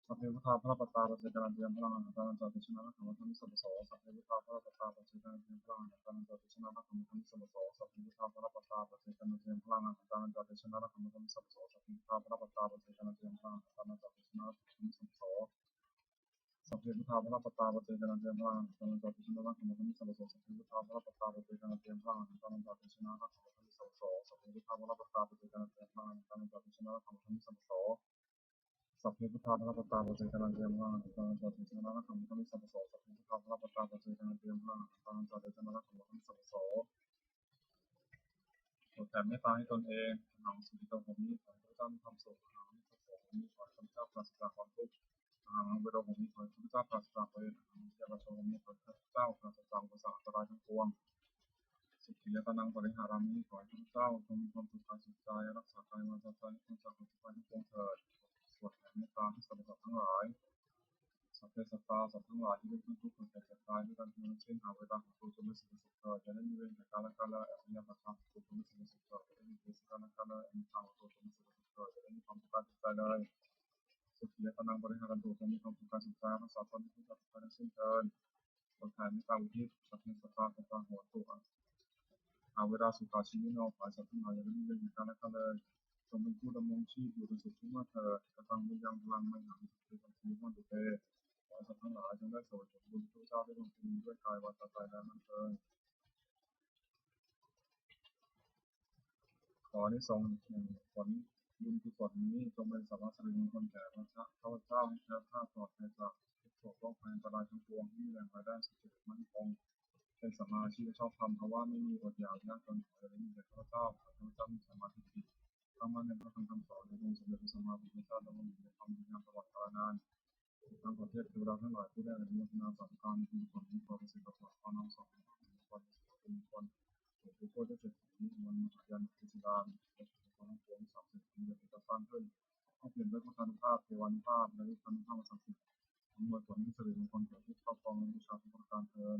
S1: สัพเพพุทธาพระปัตตาปัจเจกนันเตียมพลังอนันตานันจติชนะนักขมธรรมิสัพพโสสัพเพพุทธาพระปัตตาปัจเจกนันเตียมพลังอนันตานันจติชนะนักขมธรรมิสัพพโสสัพเพพุทธาพระปัตตาปัจเจกนันเตียมพลังอนันตานันจติชนะนักขมธรรมิสัพพโสสัพเพพุทธาพระปัตตาปัจเจกนันเตียมพลังอนันตานันจติชนะนักขมธรรมิสัพพโสสัพเพพุทธาพระปัตตาปัจเจกนันเตียมพลังอนันตานันจติชนะนักขมธรรมิสัพพโสสัพเพพุทธาพระปัตตาปัจเจกนันเตียมพลังอนันตานันจติชนะนักขมธรรมิสัพพโสสัพเพพุทธาพระปัตตาปัจเจกนันเตียมพลังอนันตานันจติชนะนักขมธรรมิสัพพโสสัพเพพุทธาพระปัตตาปัจเจกนันเตียมพลังอนันตานันจติชนะนักขมธรรมิสัพพโสสัพเพพุทธาพระปัตตาปัจเจกนันเตียมพลังอนันตานันจติชนะนักขมธรรมิสัพพโสโปรดแผ่เมตตาให้ตนเองหนังสุขิโตโหมิขอให้พระเจ้ามีความสุขหนังมิตรโสโหมิขอให้พระเจ้าปราศจากความทุกข์หนังเวโรโหมิขอให้พระเจ้าปราศจากเวรหนังเทวชโหมิขอให้พระเจ้าปราศจากอุปสรรคอันตรายทั้งปวงสุขียตนังปริหารามิขอให้พระเจ้าทรงมีความสุขกายสุขใจรักษากายวาจาใจให้พ้นจากอุปสรรคทั้งปวงเถิดสวดแผ่เมตตาให้สรรพสัตว์ทั้งหลายสัพเพสัตตาสัตว์ทั้งหลายที่ได้พ้นทุกข์เกิดแก่เจ็บตายด้วยกันทั้งสิ้นหาเวลาของตัวจงไม่สิ้นสุดเถิดอย่าได้มีเวรแก่กันและกันและอภิญญาประทานตัวจงไม่สิ้นสุดเถิดอย่าได้มีเวรกันและกันและอภิญญาตัวจงไม่สิ้นสุดเถิดอย่าได้มีความทุกข์กายสุขใจเลยสุขียตนังปริหารันตุจงมีความสุขกายสุขใจรักษาตนให้พ้นจากทุกข์ทั้งสิ้นเถิดบทแผ่เมตตาอุทิศสัพเพสัตตาสัพพะโหตุอาเวลาสุขาชีวิโนขอให้สัตว์ทั้งหลายอย่าได้มีเวรแก่กันและกันเลยจงเป็นผู้ดำรงชีพอยู่เป็นสุขทุกเมื่อเถิดกระตังบุญยังพลังไม่หันสุขีสัมพีมันตุเตขอให้สัตว์ทั้งหลายจงได้สวยผลบุญที่พระเจ้าได้ลงทุนด้วยกายวาจาใจและนั้นเถิดขออานิสงส์แห่งผลบุญกุศลนี้จงเป็นสัมมาสิริมงคลแก่พระเจ้าให้แคล้วคลาดปลอดภัยจากทุกโศกโรคภัยอันตรายทั้งปวงที่มีแรงภายได้สุขมั่นคงเป็นสัมมาอาชีพชอบธรรมเพราะว่าไม่มีอดอยากยากจนขอให้มีแต่พระเจ้าขอให้พระเจ้ามีสมาธิจิตตั้งมั่นในพระธรรมคำสอนในองค์สมเด็จพระสัมมาสัมพุทธเจ้าและองค์ในความดีงามตลอดกาลนานทั้งประเทศเทวดาทั้งหลายผู้ได้อนุโมทนาสาธุการในบุญกุศลนี้ขอประสิทธิ์ประสาทขอน้อมส่งให้ทุกคนเป็นมงคลผู้ช่วยได้เสร็จนี้มันมหายันตุสิดานและของหลวงศักดิ์สิทธิ์ที่จะสร้างขึ้นให้เปลี่ยนด้วยพุทธานุภาพเทวานุภาพและวิธานุภาพศักดิ์สิทธิ์ทั้งหมดผลที่สิริมงคลแก่ผู้ครอบครองและบูชาทุกประการเทอญ